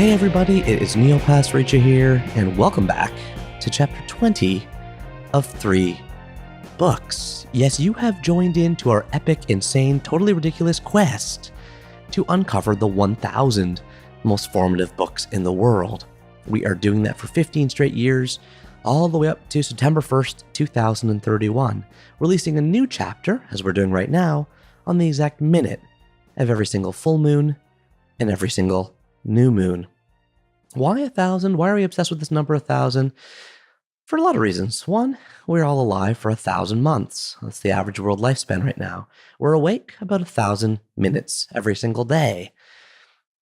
Hey everybody, it is Neil Pasricha here, and welcome back to chapter 20 of 3 books. Yes, you have joined in to our epic, insane, totally ridiculous quest to uncover the 1,000 most formative books in the world. We are doing that for 15 straight years, all the way up to September 1st, 2031, releasing a new chapter, as we're doing right now, on the exact minute of every single full moon and every single new moon. Why 1,000? Why are we obsessed with this number 1,000? For a lot of reasons. One, we're all alive for 1,000 months. That's the average world lifespan right now. We're awake about 1,000 minutes every single day.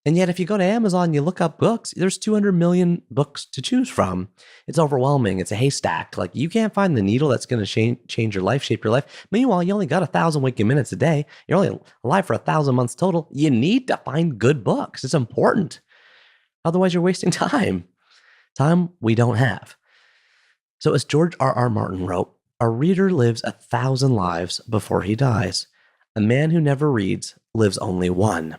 And yet, if you go to Amazon, you look up books, there's 200 million books to choose from. It's overwhelming. It's a haystack. Like, you can't find the needle that's going to change your life, shape your life. Meanwhile, you only got 1,000 waking minutes a day. You're only alive for 1,000 months total. You need to find good books. It's important. Otherwise, you're wasting time. Time we don't have. So as George R.R. Martin wrote, a reader lives 1,000 lives before he dies. A man who never reads lives only one.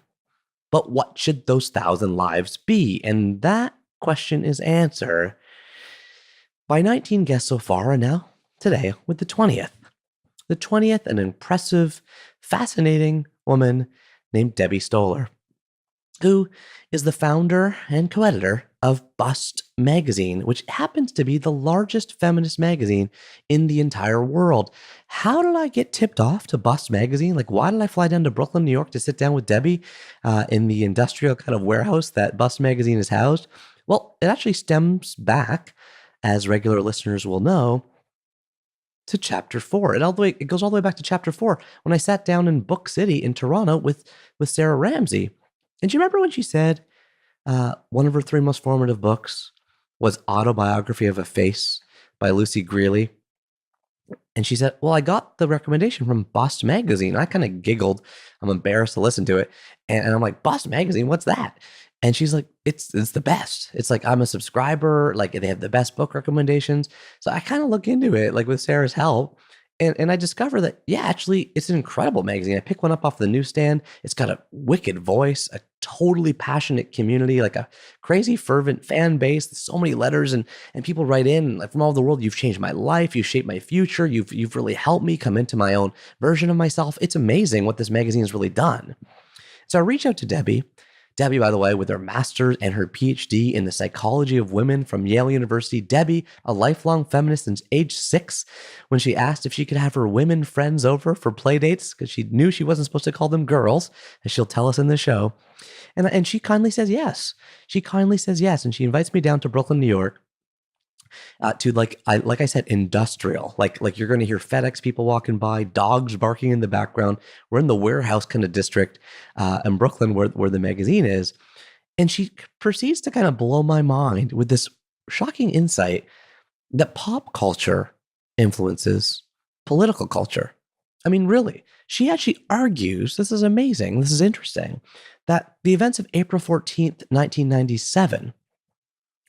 But what should those 1,000 lives be? And that question is answered by 19 guests so far, and now today with the 20th. The 20th, an impressive, fascinating woman named Debbie Stoller, who is the founder and co-editor of Bust magazine, which happens to be the largest feminist magazine in the entire world. How did I get tipped off to Bust magazine? Like, why did I fly down to Brooklyn, New York to sit down with Debbie in the industrial kind of warehouse that Bust magazine is housed? Well, it actually stems back, as regular listeners will know, to chapter 4. It goes all the way back to chapter 4 when I sat down in Book City in Toronto with Sarah Ramsey. And do you remember when she said one of her 3 most formative books was Autobiography of a Face by Lucy Greeley? And she said, well, I got the recommendation from Bust magazine. I kind of giggled. I'm embarrassed to listen to it. And I'm like, Bust magazine, what's that? And she's like, it's the best. It's like, I'm a subscriber. Like, they have the best book recommendations. So I kind of look into it, like with Sarah's help. And I discover that, yeah, actually, it's an incredible magazine. I pick one up off the newsstand. It's got a wicked voice, a totally passionate community, like a crazy fervent fan base. There's so many letters and people write in like from all over the world. You've changed my life. You've shaped my future. You've really helped me come into my own version of myself. It's amazing what this magazine has really done. So I reach out to Debbie. Debbie, by the way, with her master's and her PhD in the psychology of women from Yale University. Debbie, a lifelong feminist since age 6, when she asked if she could have her women friends over for play dates, because she knew she wasn't supposed to call them girls, as she'll tell us in the show. And she kindly says yes. She kindly says yes. And she invites me down to Brooklyn, New York, to like I said, industrial. Like you're going to hear FedEx people walking by, dogs barking in the background. We're in the warehouse kind of district in Brooklyn where the magazine is. And she proceeds to kind of blow my mind with this shocking insight that pop culture influences political culture. I mean, really, she actually argues, this is amazing, this is interesting, that the events of April 14th, 1997,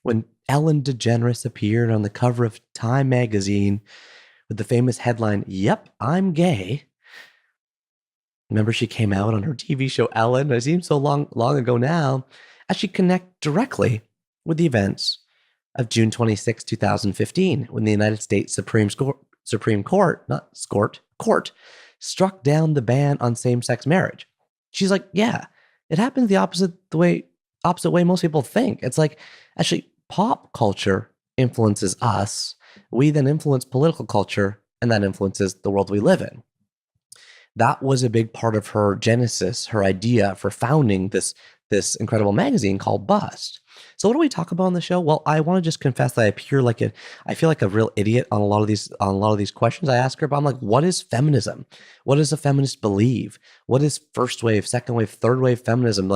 when Ellen DeGeneres appeared on the cover of Time magazine with the famous headline, "Yep, I'm gay." Remember, she came out on her TV show Ellen. It seems so long ago now. Actually connect directly with the events of June 26, 2015, when the United States Supreme Court struck down the ban on same-sex marriage. She's like, yeah, it happens the opposite way most people think. It's like, actually, pop culture influences us. We then influence political culture, and that influences the world we live in. That was a big part of her genesis, her idea for founding this incredible magazine called Bust. So what do we talk about on the show? Well, I want to just confess that I feel like a real idiot on a lot of these questions I ask her, but I'm like, what is feminism? What does a feminist believe? What is first wave, second wave, third wave feminism?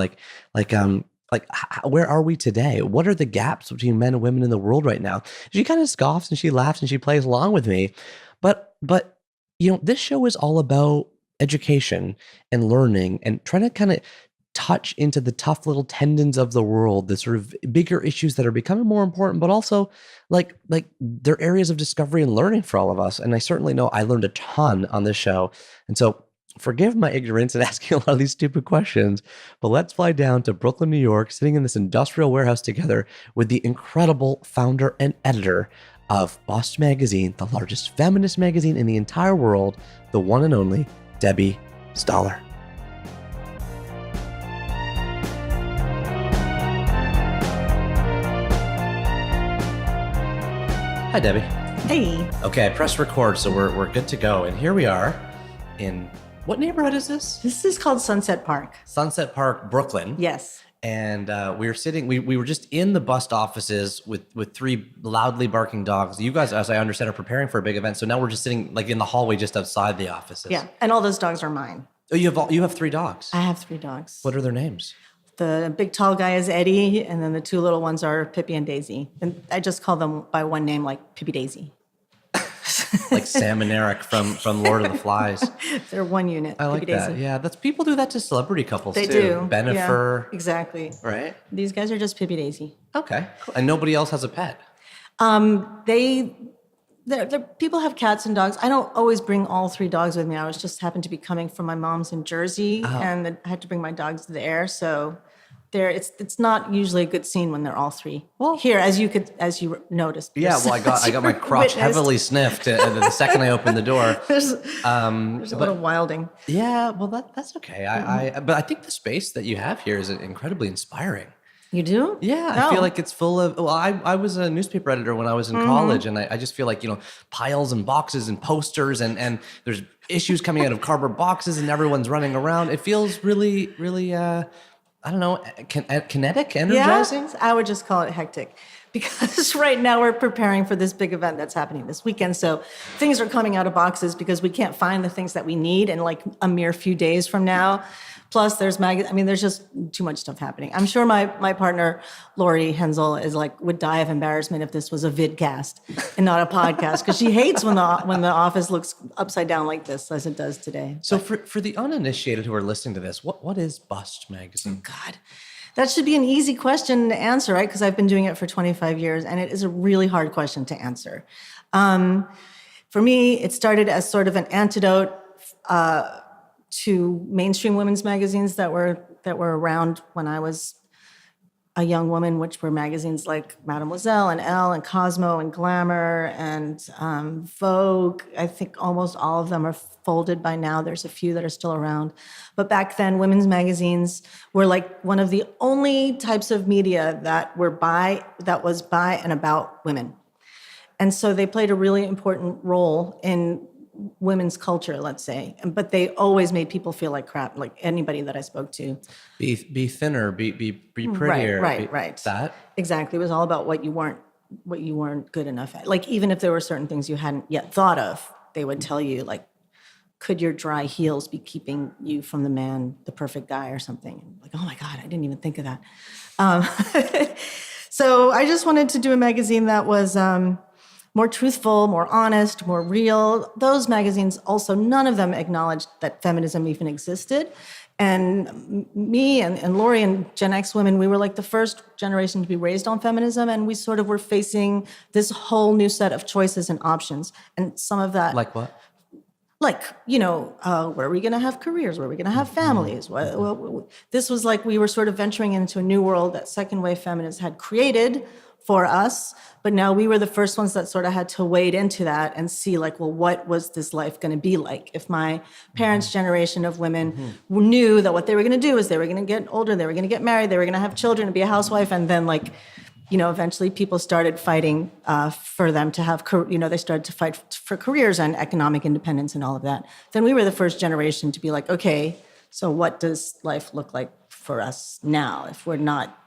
Where are we today? What are the gaps between men and women in the world right now? She kind of scoffs and she laughs and she plays along with me. But this show is all about education and learning and trying to kind of touch into the tough little tendons of the world, the sort of bigger issues that are becoming more important, but also like they're areas of discovery and learning for all of us. And I certainly know I learned a ton on this show. And so Forgive my ignorance in asking a lot of these stupid questions, but let's fly down to Brooklyn, New York, sitting in this industrial warehouse together with the incredible founder and editor of Bust Magazine, the largest feminist magazine in the entire world, the one and only Debbie Stoller. Hi, Debbie. Hey. Okay, I pressed record, so we're good to go. And here we are in, what neighborhood is this? This is called Sunset Park. Sunset Park, Brooklyn. Yes. And we were sitting, we were just in the Bust offices with three loudly barking dogs. You guys, as I understand, are preparing for a big event. So now we're just sitting like in the hallway just outside the offices. Yeah, and all those dogs are mine. Oh, you have three dogs? I have three dogs. What are their names? The big tall guy is Eddie, and then the two little ones are Pippi and Daisy. And I just call them by one name, like Pippi Daisy. Like Sam and Eric from Lord of the Flies. They're one unit. I like Pippi that. Daisy. Yeah, that's people do that to celebrity couples They too. do. Bennifer. Yeah, exactly. Right? These guys are just Pippi Daisy. Okay. Cool. And nobody else has a pet? People have cats and dogs. I don't always bring all three dogs with me. I was just happened to be coming from my mom's in Jersey, and I had to bring my dogs there. So it's not usually a good scene when they're all three. Well, here, as you noticed. Yeah, well, I got my crotch heavily sniffed the second I opened the door. There's a little wilding. Yeah, well, that's okay. But I think the space that you have here is incredibly inspiring. You do? Yeah, I feel like it's full of, well, I was a newspaper editor when I was in college, and I just feel like, piles and boxes and posters, and there's issues coming out of cardboard boxes, and everyone's running around. It feels really, really, I don't know, kinetic, energizing? Yeah, I would just call it hectic. Because right now we're preparing for this big event that's happening this weekend. So things are coming out of boxes because we can't find the things that we need in like a mere few days from now. Plus there's there's just too much stuff happening. I'm sure my partner, Lori Hensel, would die of embarrassment if this was a vidcast and not a podcast, because she hates when the office looks upside down like this as it does today. So for the uninitiated who are listening to this, what is Bust Magazine? God. That should be an easy question to answer, right? Because I've been doing it for 25 years, and it is a really hard question to answer. For me, it started as sort of an antidote to mainstream women's magazines that were around when I was a young woman, which were magazines like Mademoiselle and Elle and Cosmo and Glamour and Vogue. I think almost all of them are folded by now. There's a few that are still around. But back then, women's magazines were like one of the only types of media that was by and about women. And so they played a really important role in women's culture, let's say, but they always made people feel like crap, like anybody that I spoke to. Be thinner, be prettier. Right. That? Exactly. It was all about what you weren't good enough at. Like, even if there were certain things you hadn't yet thought of, they would tell you, like, could your dry heels be keeping you from the perfect guy or something? Like, oh my God, I didn't even think of that. So I just wanted to do a magazine that was more truthful, more honest, more real. Those magazines also, none of them acknowledged that feminism even existed. And me and Lori and Gen X women, we were like the first generation to be raised on feminism, and we sort of were facing this whole new set of choices and options. And some of that... Like what? Like, where are we going to have careers? Where are we going to have families? This was like we were sort of venturing into a new world that second wave feminists had created for us, but now we were the first ones that sort of had to wade into that and see, like, well, what was this life going to be like? If my parents' generation of women knew that what they were going to do is they were going to get older, they were going to get married, they were going to have children and be a housewife, and then, like, eventually people started fighting for them to have, they started to fight for careers and economic independence and all of that. Then we were the first generation to be like, okay, so what does life look like for us now if we're not,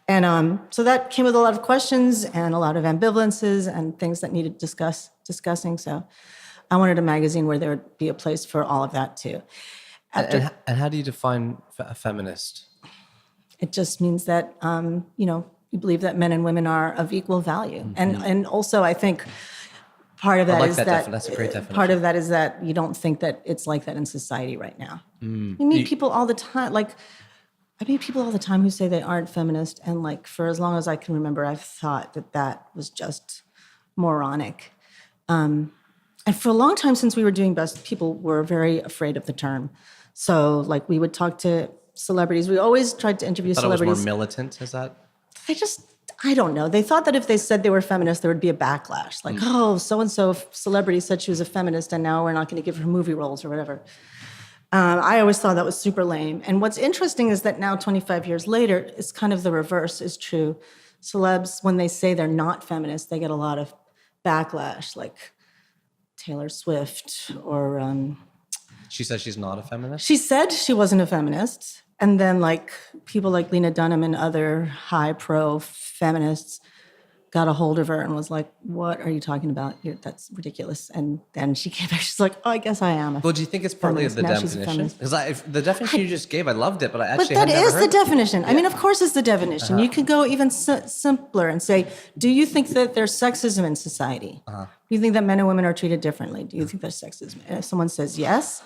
And so that came with a lot of questions and a lot of ambivalences and things that needed discussing. So I wanted a magazine where there would be a place for all of that too. And how do you define a feminist? It just means that, you believe that men and women are of equal value. Mm-hmm. And also I think part of that is that that's a great definition. Part of that is that you don't think that it's like that in society right now. You meet people all the time, I meet people all the time who say they aren't feminist, and for as long as I can remember, I've thought that was just moronic. And for a long time since we were doing best, people were very afraid of the term. So like we would talk to celebrities. We always tried to interview celebrities. It was more militant, is that? I don't know. They thought that if they said they were feminists, there would be a backlash. Like, oh, so-and-so celebrity said she was a feminist and now we're not going to give her movie roles or whatever. I always thought that was super lame. And what's interesting is that now, 25 years later, it's kind of the reverse is true. Celebs, when they say they're not feminists, they get a lot of backlash, like Taylor Swift or... She said she's not a feminist? She said she wasn't a feminist. And then like people like Lena Dunham and other high pro feminists got a hold of her and was like, what are you talking about? That's ridiculous. And then she came back, she's like, oh, I guess I am. Well, do you think it's partly the definition? Because the definition you just gave, I loved it, but I actually But that is the definition. Yeah. I mean, of course it's the definition. You could go even simpler and say, do you think that there's sexism in society? Do you think that men and women are treated differently? Do you think there's sexism? And if someone says yes,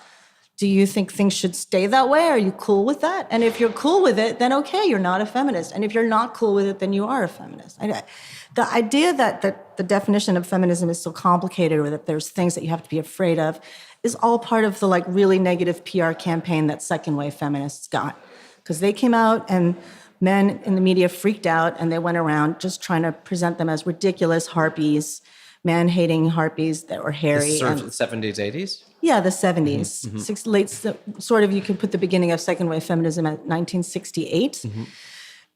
do you think things should stay that way? Are you cool with that? And if you're cool with it, then okay, you're not a feminist. And if you're not cool with it, then you are a feminist. The idea that the definition of feminism is so complicated or that there's things that you have to be afraid of is all part of the like really negative PR campaign that second wave feminists got. Because they came out and men in the media freaked out and they went around just trying to present them as ridiculous harpies, man-hating harpies that were hairy. This is sort of the 70s, 80s? Yeah, the 70s. Sort of, you can put the beginning of second wave feminism at 1968.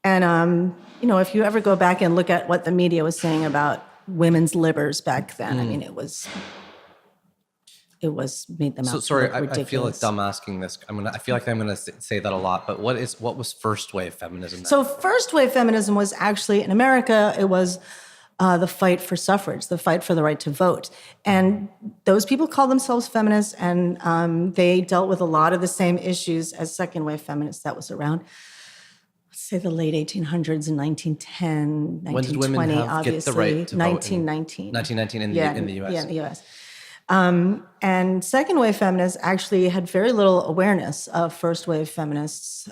And, if you ever go back and look at what the media was saying about women's livers back then, I mean, it was made them out. So sorry, ridiculous. I feel like dumb asking this. I feel like I'm gonna say that a lot. But what was first wave feminism then? So first wave feminism was actually in America. It was the fight for suffrage, the fight for the right to vote. And those people call themselves feminists, and they dealt with a lot of the same issues as second wave feminists that was around, let's say, the late 1800s and 1910, 1920, when did women obviously. Get the right to 1919. Vote 1919 in the U.S. Yeah, in the U.S. And second wave feminists actually had very little awareness of first wave feminists.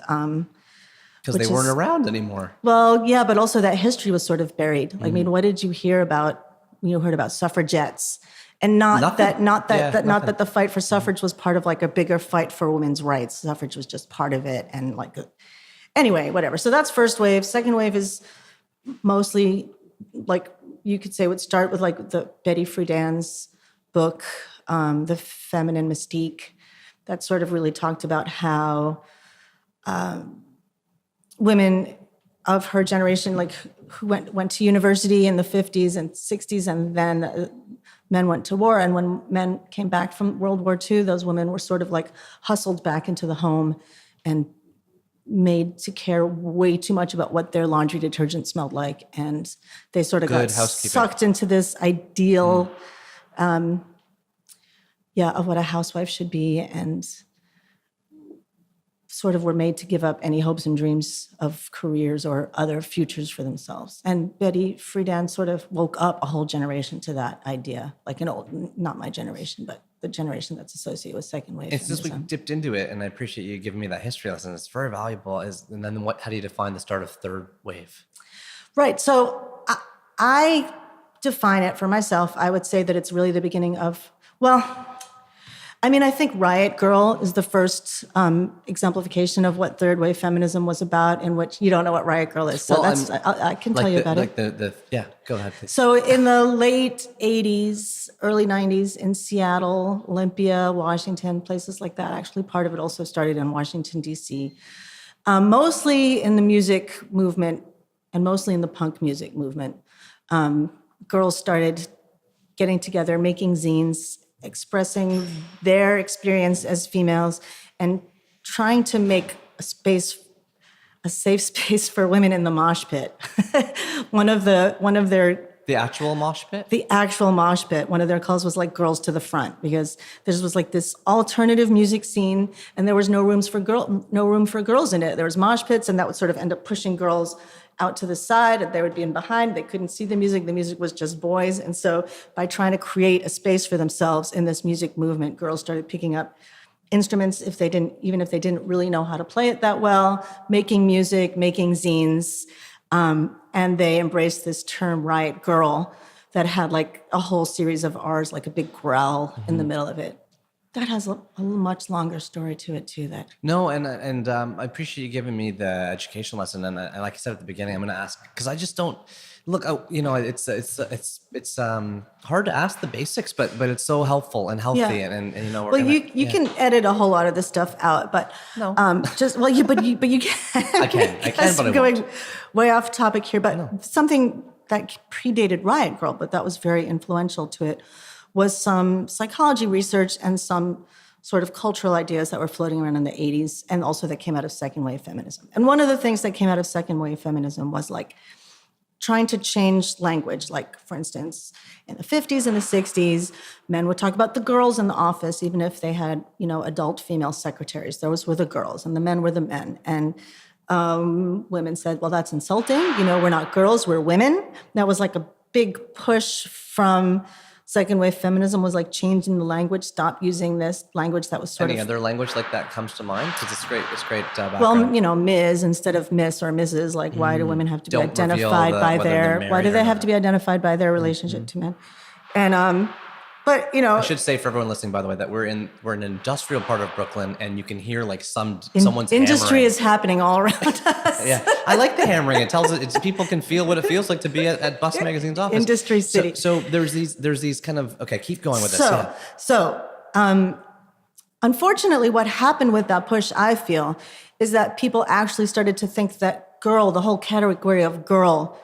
Because they weren't around anymore. Well, yeah, but also that history was sort of buried. I mean, what did you hear about? You heard about suffragettes, and not that the fight for suffrage was part of like a bigger fight for women's rights. Suffrage was just part of it, and anyway, whatever. So that's first wave. Second wave is mostly like you could say would start with like the Betty Friedan's book, The Feminine Mystique, that sort of really talked about how women of her generation, like who went to university in the 50s and 60s, and then men went to war. And when men came back from World War II, those women were sort of like hustled back into the home and made to care way too much about what their laundry detergent smelled like. And they sort of got sucked into this ideal, of what a housewife should be, and sort of were made to give up any hopes and dreams of careers or other futures for themselves. And Betty Friedan sort of woke up a whole generation to that idea, like not my generation, but the generation that's associated with second wave feminism. Since we dipped into it, and I appreciate you giving me that history lesson, it's very valuable. And then how do you define the start of third wave? Right, so I define it for myself. I would say that it's really the beginning of, I think Riot Girl is the first exemplification of what third wave feminism was about, in which you don't know what Riot Girl is. So I can tell you about it. Go ahead, please. So in the late 80s, early 90s in Seattle, Olympia, Washington, places like that, actually part of it also started in Washington, D.C., mostly in the music movement and mostly in the punk music movement. Girls started getting together, making zines, expressing their experience as females, and trying to make a safe space for women in the mosh pit. The actual mosh pit? The actual mosh pit. One of their calls was like Girls to the Front, because there was like this alternative music scene, and there was no room for girls in it. There was mosh pits, and that would sort of end up pushing girls out to the side, and they would be in behind. They couldn't see the music. The music was just boys. And so by trying to create a space for themselves in this music movement, girls started picking up instruments even if they didn't really know how to play it that well, making music, making zines, and they embraced this term Riot Girl that had like a whole series of R's, like a big growl in the middle of it. That has a much longer story to it too. No, and I appreciate you giving me the education lesson. And like I said at the beginning, I'm going to ask because I just don't look. It's hard to ask the basics, but it's so helpful and healthy. Yeah. And you know, you can edit a whole lot of this stuff out, but No. but you can. I can, but I going won't. way off topic here. But something that predated Riot Girl, but that was very influential to it, was some psychology research and some sort of cultural ideas that were floating around in the 80s, and also that came out of second wave feminism. And one of the things that came out of second wave feminism was like trying to change language. Like, for instance, in the 50s and the 60s, men would talk about the girls in the office, even if they had, adult female secretaries. Those were the girls, and the men were the men. And women said, well, that's insulting. We're not girls, we're women. That was like a big push from second wave feminism, was like changing the language, stop using this language that was sort Any of... other language like that comes to mind? Because it's great background. Well, Ms. instead of Miss or Mrs. Like, why do women have to be Don't reveal identified by whether they're their... Why married do or they have not. to be identified by their relationship to men? And but I should say for everyone listening, by the way, that we're in an industrial part of Brooklyn, and you can hear like someone's industry hammering. is happening all around us. Yeah, I like the hammering. It tells it. People can feel what it feels like to be at Bust Magazine's office. Industry city. So there's these kind of keep going with this. So unfortunately, what happened with that push, I feel, is that people actually started to think that the whole category of girl,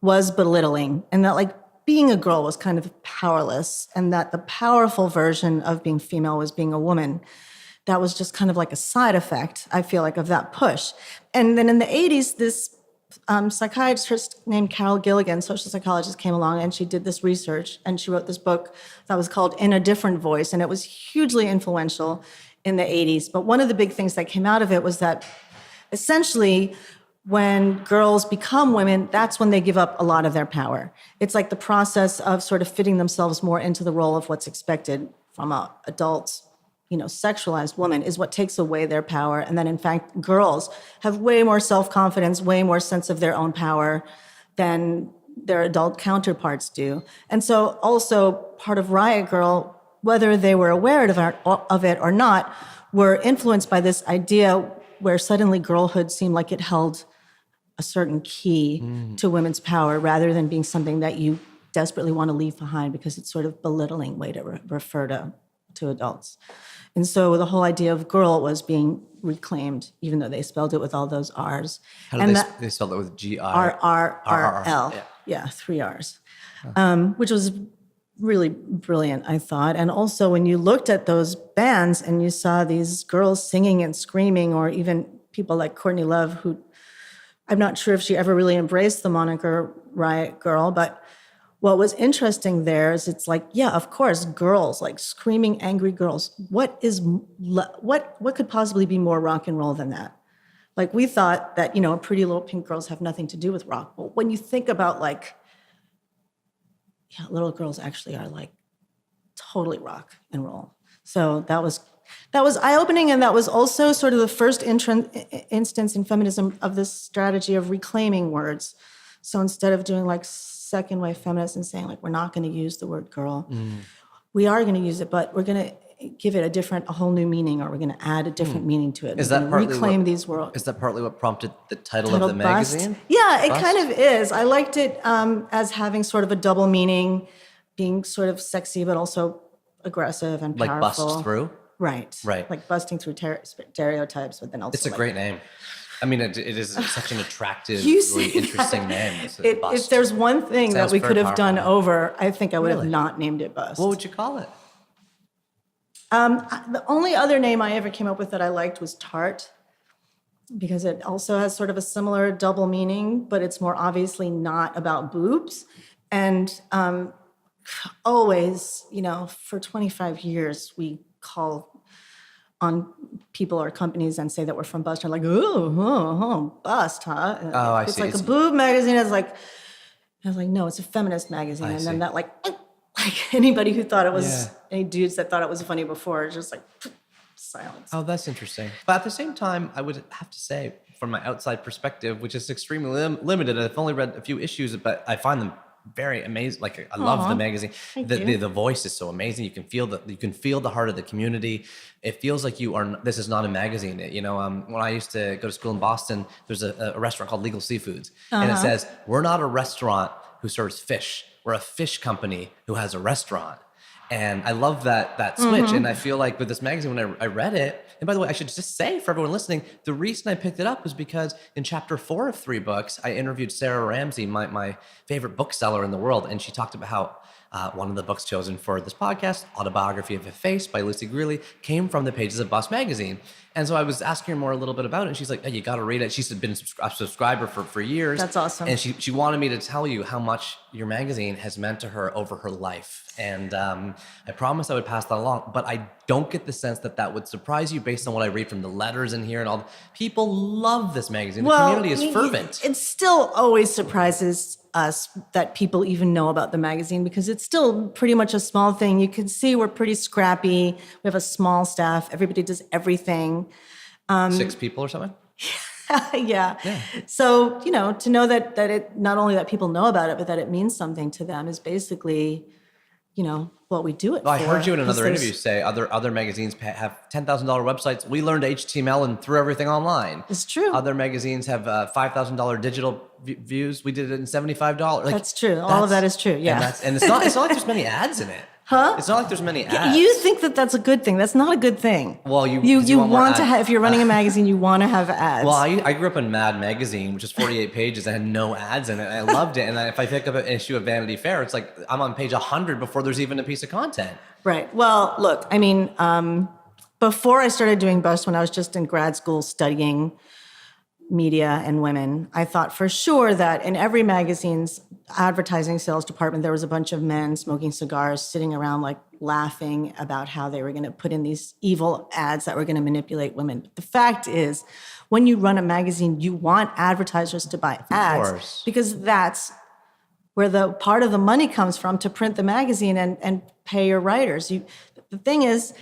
was belittling, and that like being a girl was kind of powerless, and that the powerful version of being female was being a woman. That was just kind of like a side effect, I feel like, of that push. And then in the 80s, this psychiatrist named Carol Gilligan, social psychologist, came along, and she did this research, and she wrote this book that was called In a Different Voice, and it was hugely influential in the 80s. But one of the big things that came out of it was that essentially, when girls become women, that's when they give up a lot of their power. It's like the process of sort of fitting themselves more into the role of what's expected from an adult, sexualized woman is what takes away their power. And then, in fact, girls have way more self-confidence, way more sense of their own power than their adult counterparts do. And so also part of Riot Girl, whether they were aware of it or not, were influenced by this idea where suddenly girlhood seemed like it held a certain key to women's power, rather than being something that you desperately want to leave behind because it's sort of belittling way to refer to adults. And so the whole idea of girl was being reclaimed, even though they spelled it with all those R's. How do they spelled it with R-R-R-L. Yeah, 3 R's, which was really brilliant, I thought. And also when you looked at those bands and you saw these girls singing and screaming, or even people like Courtney Love, who I'm not sure if she ever really embraced the moniker Riot Girl, but what was interesting there is it's like, yeah, of course, girls, like screaming, angry girls. What could possibly be more rock and roll than that? Like, we thought that, Pretty Little Pink Girls have nothing to do with rock. But when you think about little girls actually are like totally rock and roll. So that was eye-opening, and that was also sort of the first instance in feminism of this strategy of reclaiming words. So instead of doing like second wave feminists and saying like, we're not going to use the word girl, we are going to use it, but we're going to give it a whole new meaning, or we're going to add a different meaning to it. Is that partly reclaim these words? Is that partly what prompted the title of the magazine? Bust. Yeah, it Bust? kind of is. I liked it as having sort of a double meaning, being sort of sexy, but also aggressive and powerful. Like bust through? Right. Like busting through stereotypes, but then also... It's a great name. I mean, it is such an attractive, You really see interesting name. If there's one thing that we could have done over, I think I would have not named it Bust. What would you call it? The only other name I ever came up with that I liked was Tart, because it also has sort of a similar double meaning, but it's more obviously not about boobs. And always, for 25 years, we call on people or companies and say that we're from Bust. They're like, oh, Bust, huh? Oh, I it's see. Like a boob magazine. I was like, no, it's a feminist magazine. And then that like anybody who thought it was, any dudes that thought it was funny before, just like silence. Oh, that's interesting. But at the same time, I would have to say, from my outside perspective, which is extremely limited, I've only read a few issues, but I find them very amazing. Like I love the magazine. The voice is so amazing. You can feel the heart of the community. It feels like this is not a magazine. When I used to go to school in Boston, there's a restaurant called Legal Seafoods, and it says, we're not a restaurant who serves fish. We're a fish company who has a restaurant. And I love that switch. And I feel like with this magazine, when I read it, and by the way, I should just say for everyone listening, the reason I picked it up was because in chapter 4 of 3 books, I interviewed Sarah Ramsey, my favorite bookseller in the world. And she talked about how one of the books chosen for this podcast, Autobiography of a Face by Lucy Greeley, came from the pages of Bust magazine. And so I was asking her more a little bit about it. And she's like, you got to read it. She's been a subscriber for years. That's awesome. And she wanted me to tell you how much your magazine has meant to her over her life. And I promised I would pass that along. But I don't get the sense that would surprise you based on what I read from the letters in here and all. People love this magazine. The community is fervent. It still always surprises us that people even know about the magazine because it's still pretty much a small thing. You can see we're pretty scrappy. We have a small staff. Everybody does everything. 6 people or something? Yeah. So, to know that it, not only that people know about it, but that it means something to them is basically, what we do it for. I heard you in another interview say other magazines have $10,000 websites. We learned HTML and threw everything online. It's true. Other magazines have $5,000 digital views. We did it in $75. That's true. All of that is true. Yeah. And it's not like there's many ads in it. Huh? It's not like there's many ads. You think that's a good thing. That's not a good thing. Well, you want to have, if you're running a magazine, you want to have ads. Well, I grew up in Mad Magazine, which is 48 pages. I had no ads in it. I loved it. And if I pick up an issue of Vanity Fair, it's like I'm on page 100 before there's even a piece of content. Right. Well, look, I mean, before I started doing Bust, when I was just in grad school studying media and women, I thought for sure that in every magazine's advertising sales department, there was a bunch of men smoking cigars, sitting around like laughing about how they were going to put in these evil ads that were going to manipulate women. But the fact is, when you run a magazine, you want advertisers to buy ads because that's where the part of the money comes from to print the magazine and pay your writers. The thing is,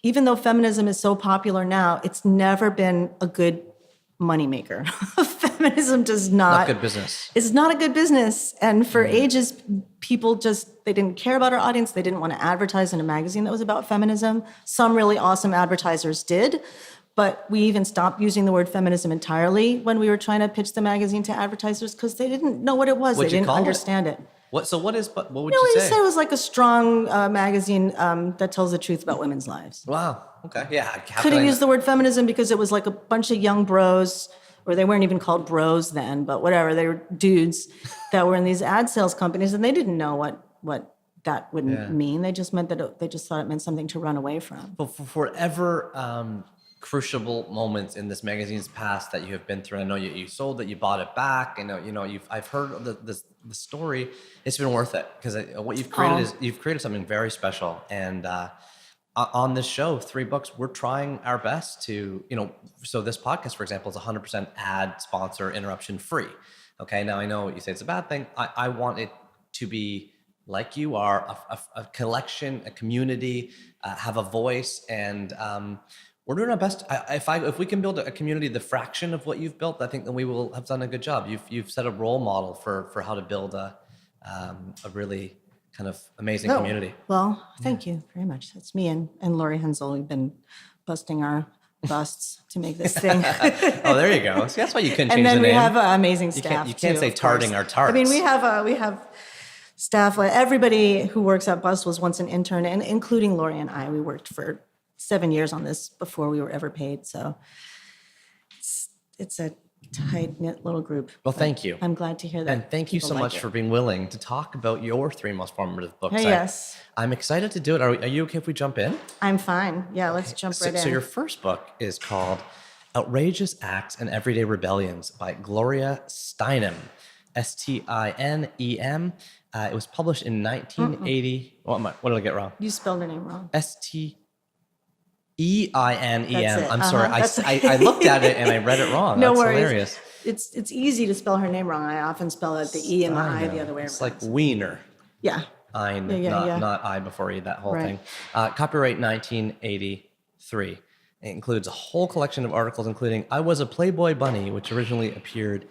even though feminism is so popular now, it's never been a good moneymaker. Feminism does not good business. It's not a good business. And for ages, people they didn't care about our audience. They didn't want to advertise in a magazine that was about feminism. Some really awesome advertisers did, but we even stopped using the word feminism entirely when we were trying to pitch the magazine to advertisers because they didn't know what it was. They didn't understand it. What would you say? Said it was like a strong magazine that tells the truth about women's lives. Wow. Okay. Yeah. Couldn't use the word feminism because it was like a bunch of young bros, or they weren't even called bros then, but whatever. They were dudes that were in these ad sales companies, and they didn't know what that would mean. They just meant that they just thought it meant something to run away from. But for whatever crucial moments in this magazine's past that you have been through, I know you sold it, you bought it back. I know I've heard the story. It's been worth it because what you've created you've created something very special. And on this show, 3 books, we're trying our best to, so this podcast, for example, is 100% ad sponsor interruption free. Okay. Now I know you say it's a bad thing. I want it to be like you are, a collection, a community, have a voice, and we're doing our best. If we can build a community, the fraction of what you've built, I think then we will have done a good job. You've set a role model for how to build a really kind of amazing community. Well, thank you very much. That's me and Lori Hensel. We've been busting our busts to make this thing. Oh, there you go. See, that's why you couldn't change the name. And then we have amazing staff. You can't say tarting our tarts. I mean, we have staff. Everybody who works at Bust was once an intern, and including Lori and I. We worked for 7 years on this before we were ever paid. So it's a tight-knit little group. Well, thank you. I'm glad to hear that. And thank you so much for being willing to talk about your 3 most formative books. Yes. I'm excited to do it. Are you okay if we jump in? I'm fine. Yeah, let's jump right in. So your first book is called Outrageous Acts and Everyday Rebellions by Gloria Steinem, Stinem. It was published in 1980. What did I get wrong? You spelled her name wrong. Steinem. I'm sorry. I looked at it and I read it wrong. No That's worries. Hilarious. It's easy to spell her name wrong. I often spell it the E and the I the other way around. It's like Wiener. Yeah. Not I before E, that whole thing. Copyright 1983. It includes a whole collection of articles, including I Was a Playboy Bunny, which originally appeared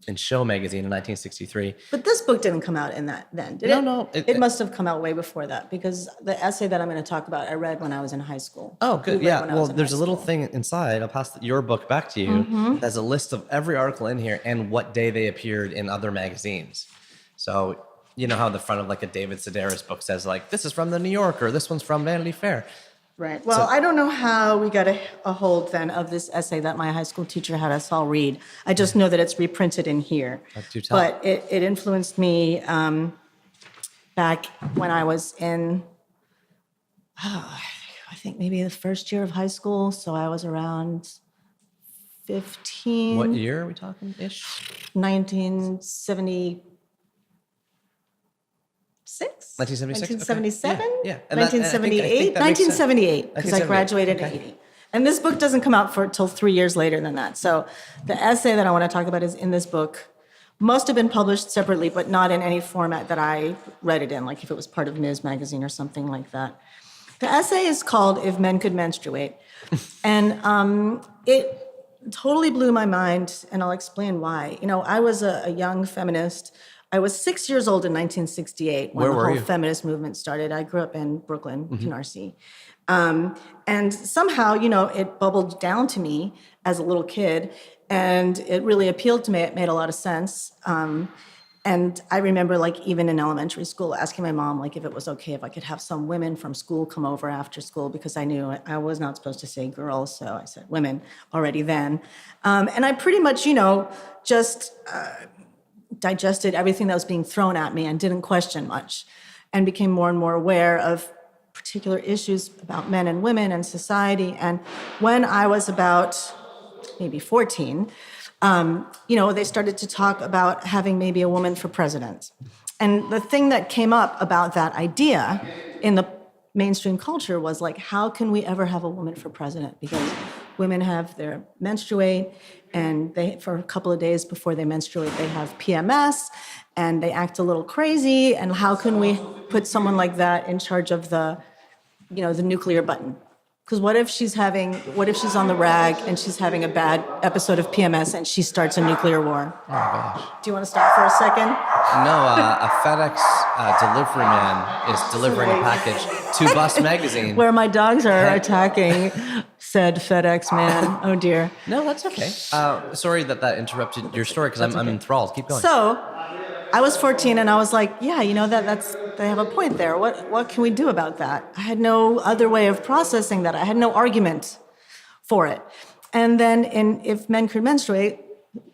in Show magazine in 1963. But this book didn't come out in that then, did it? No. It must have come out way before that, because the essay that I'm going to talk about, I read when I was in high school. Oh, good. Yeah. Well, there's a little thing inside. I'll pass your book back to you. There's a list of every article in here and what day they appeared in other magazines. So you know how the front of like a David Sedaris book says like, this is from the New Yorker, this one's from Vanity Fair. Right. Well, I don't know how we got a hold then of this essay that my high school teacher had us all read. I just know that it's reprinted in here. Do tell. But it influenced me back when I was in, I think maybe the first year of high school. So I was around 15. What year are we talking ish? 1976? 1976? 1977? Okay. Yeah. And 1978? 1978, because I graduated in 80. And this book doesn't come out till 3 years later than that. So the essay that I want to talk about is in this book. Must have been published separately, but not in any format that I read it in, like if it was part of Ms. magazine or something like that. The essay is called If Men Could Menstruate. And it totally blew my mind, and I'll explain why. You know, I was a young feminist. I was 6 years old in 1968 when the whole feminist movement started. I grew up in Brooklyn, Canarsie. And somehow, you know, it bubbled down to me as a little kid, and it really appealed to me. It made a lot of sense. And I remember, like, even in elementary school, asking my mom, like, if it was okay if I could have some women from school come over after school, because I knew I was not supposed to say girls, so I said women already then. And I pretty much, you know, just digested everything that was being thrown at me and didn't question much, and became more and more aware of particular issues about men and women and society. And when I was about maybe 14, you know, they started to talk about having maybe a woman for president. And the thing that came up about that idea in the mainstream culture was like, how can we ever have a woman for president? Because women have their menstruate, and they, for a couple of days before they menstruate, they have PMS, and they act a little crazy. And how can we put someone like that in charge of the, you know, the nuclear button? Because what if she's on the rag and she's having a bad episode of PMS and she starts a nuclear war? Oh, gosh. Do you want to stop for a second? No, a FedEx delivery man is delivering a package to Bust magazine. Where my dogs are attacking said FedEx man. Oh, dear. No, that's okay. Sorry that interrupted your story, because I'm enthralled. Keep going. So I was 14, and I was like, yeah, you know, they have a point there. What can we do about that? I had no other way of processing that. I had no argument for it. And then in If Men Could Menstruate,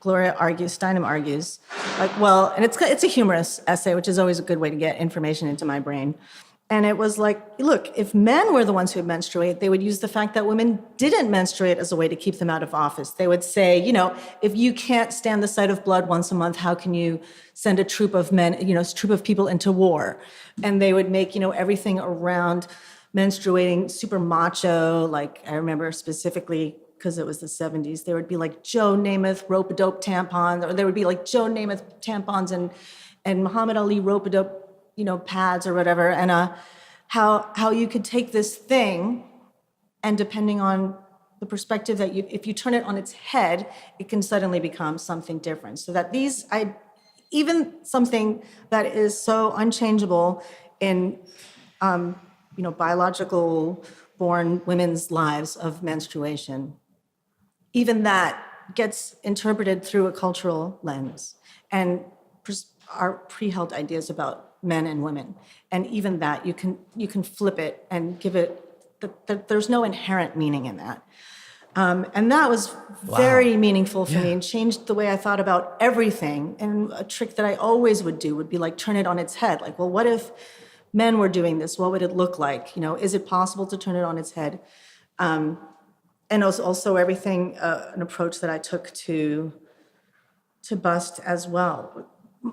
Steinem argues, like, well, and it's a humorous essay, which is always a good way to get information into my brain. And it was like, look, if men were the ones who would menstruate, they would use the fact that women didn't menstruate as a way to keep them out of office. They would say, you know, if you can't stand the sight of blood once a month, how can you send a troop of men, you know, a troop of people into war? And they would make, you know, everything around menstruating super macho. Like, I remember specifically, because it was the 70s, there would be like Joe Namath rope-a-dope tampons, or there would be like Joe Namath tampons and Muhammad Ali rope-a-dope, you know, pads or whatever, and how you could take this thing, and depending on the perspective that if you turn it on its head, it can suddenly become something different. So that even something that is so unchangeable in, you know, biological born women's lives of menstruation, even that gets interpreted through a cultural lens, and our pre-held ideas about men and women. And even that, you can flip it and give it, there's no inherent meaning in that. And that was very meaningful for me, and changed the way I thought about everything. And a trick that I always would do would be like, turn it on its head. Like, well, what if men were doing this? What would it look like? You know, is it possible to turn it on its head? And also everything, an approach that I took to Bust as well.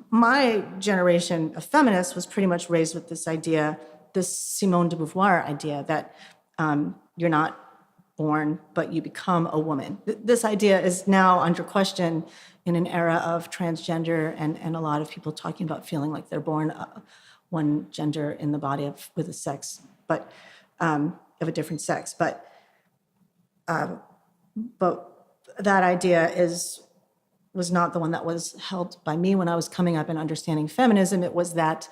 My generation of feminists was pretty much raised with this idea, this Simone de Beauvoir idea, that you're not born, but you become a woman. This idea is now under question in an era of transgender and a lot of people talking about feeling like they're born one gender in the body with a sex, but of a different sex. But that idea is was not the one that was held by me when I was coming up and understanding feminism. It was that,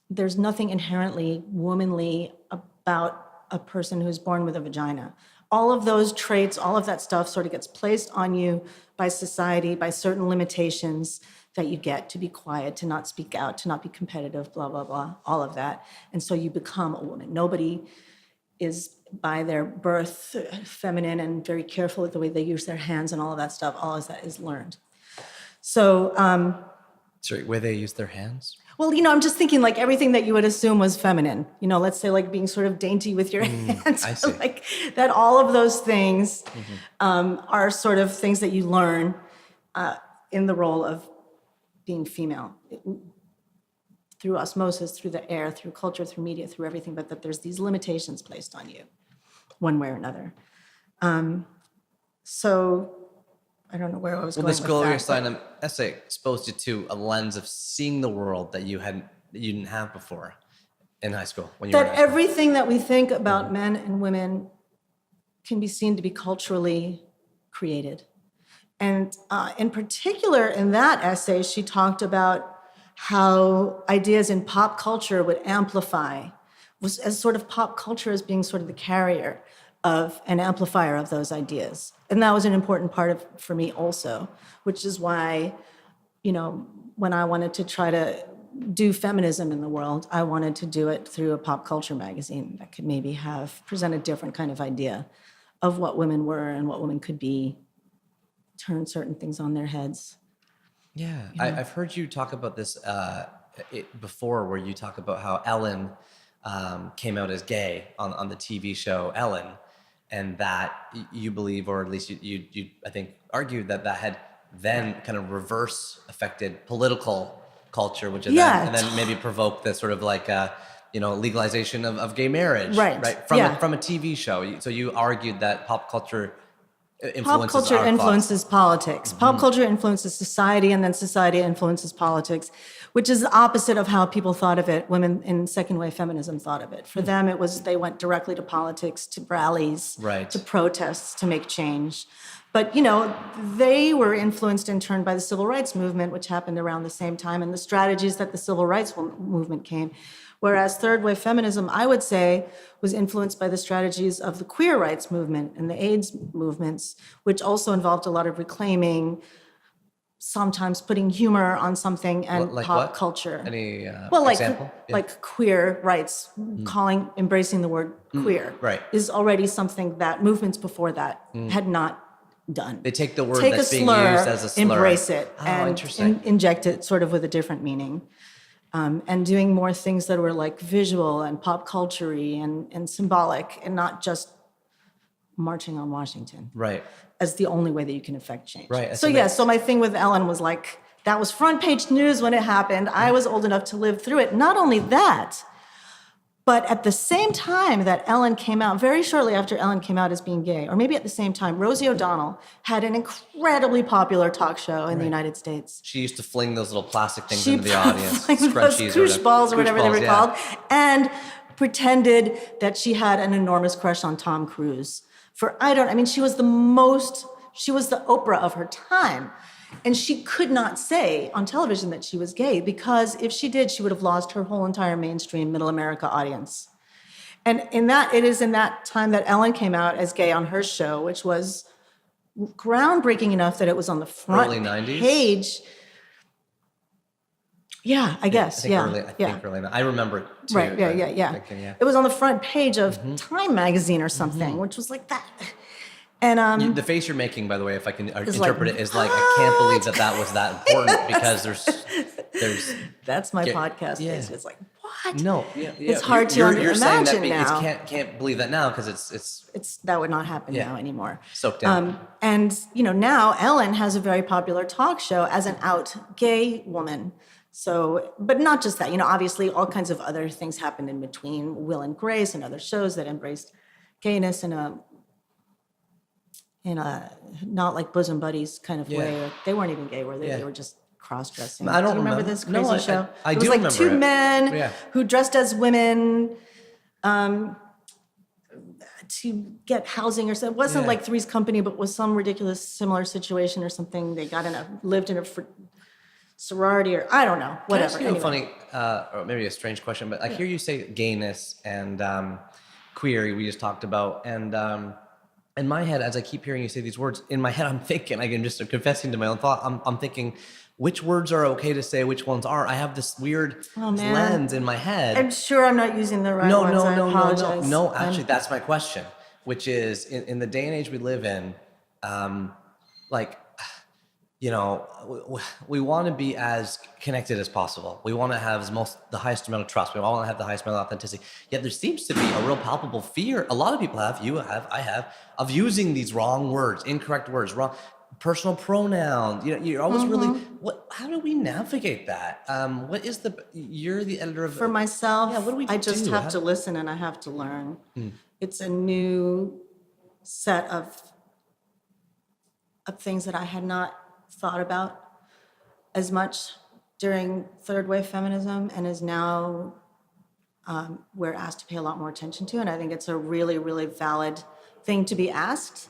there's nothing inherently womanly about a person who's born with a vagina. All of those traits, all of that stuff sort of gets placed on you by society, by certain limitations that you get to be quiet, to not speak out, to not be competitive, blah, blah, blah, all of that. And so you become a woman. Nobody is by their birth feminine and very careful with the way they use their hands and all of that stuff. All of that is learned. So, sorry, where they use their hands? well, I'm just thinking like everything that you would assume was feminine, let's say like being sort of dainty with your hands, I see. like that all of those things are sort of things that you learn in the role of being female through osmosis, through the air, through culture, through media, through everything, but that there's these limitations placed on you one way or another. So I don't know where I was going with that. Well, the Scholar essay exposed you to a lens of seeing the world that you didn't have before in high school. When you were in That high school. everything that we think about men and women can be seen to be culturally created. And in particular, in that essay, she talked about how ideas in pop culture would amplify, as sort of pop culture as being sort of the carrier of an amplifier of those ideas. And that was an important part for me also, which is why, when I wanted to try to do feminism in the world, I wanted to do it through a pop culture magazine that could maybe present a different kind of idea of what women were and what women could be, turn certain things on their heads. Yeah, I've heard you talk about this before, where you talk about how Ellen came out as gay on the TV show Ellen, and that you believe, or at least you I think argued that had then kind of reverse affected political culture, which is and then maybe provoked the sort of like legalization of gay marriage, right? From a TV show. So you argued that pop culture influences politics. Mm-hmm. Pop culture influences society, and then society influences politics, which is the opposite of how people thought of it. Women in second wave feminism thought of it. For them, it was they went directly to politics, to rallies, to protests, to make change. But, they were influenced in turn by the civil rights movement, which happened around the same time, and the strategies that the civil rights movement came. Whereas third wave feminism, I would say, was influenced by the strategies of the queer rights movement and the AIDS movements, which also involved a lot of reclaiming, sometimes putting humor on something, and like pop what? culture. Any example? Like queer rights, embracing the word queer, is already something that movements before that had not done. They take the word that's being used as a slur, embrace it, and inject it sort of with a different meaning. And doing more things that were like visual and pop culture-y and symbolic, and not just marching on Washington. Right. As the only way that you can affect change. Right. So my thing with Ellen was like, that was front page news when it happened. I was old enough to live through it. Not only that, but at the same time that Ellen came out, very shortly after Ellen came out as being gay, or maybe at the same time, Rosie O'Donnell had an incredibly popular talk show in the United States. She used to fling those little plastic things into the audience. Those koosh balls or whatever they were called. And pretended that she had an enormous crush on Tom Cruise. She was the Oprah of her time. And she could not say on television that she was gay, because if she did, she would have lost her whole entire mainstream middle America audience. And it is in that time that Ellen came out as gay on her show, which was groundbreaking enough that it was on the front early 90s? Page. Yeah, I guess. I think early. I remember it too. Right, yeah. It was on the front page of Time magazine or something, which was like that. And the face you're making, by the way, if I can interpret it, is like, I can't believe that was that important, because there's that's my podcast face. It's like, what? No, it's hard to you're saying imagine that now. Can't believe that now, because it's that would not happen now anymore. Soaked in. And now Ellen has a very popular talk show as an out gay woman. So, but not just that. Obviously, all kinds of other things happened in between. Will and Grace and other shows that embraced gayness in a not like bosom buddies kind of way. They weren't even gay, were they? They were just cross-dressing. I don't remember this crazy show. I it do was like remember two it. men who dressed as women, to get housing or something. It wasn't like Three's Company, but was some ridiculous similar situation or something. They lived in a sorority or I don't know, whatever. Can I ask you a funny, or maybe a strange question, but I hear you say gayness and queer, we just talked about, and in my head, as I keep hearing you say these words, in my head I'm thinking, I'm just confessing to my own thought, I'm thinking, which words are okay to say, which ones aren't? I have this weird lens in my head. I'm sure I'm not using the right ones. I apologize. No, actually, that's my question, which is, in the day and age we live in, we want to be as connected as possible. We want to have the highest amount of trust. We want to have the highest amount of authenticity. Yet there seems to be a real palpable fear. A lot of people have, you have, I have, of using these wrong words, incorrect words, wrong personal pronouns. You're always really. How do we navigate that? What is you're the editor of. For myself, what do we I just have to listen and I have to learn. It's a new set of things that I had not thought about as much during third wave feminism, and is now we're asked to pay a lot more attention to, and I think it's a really, really valid thing to be asked.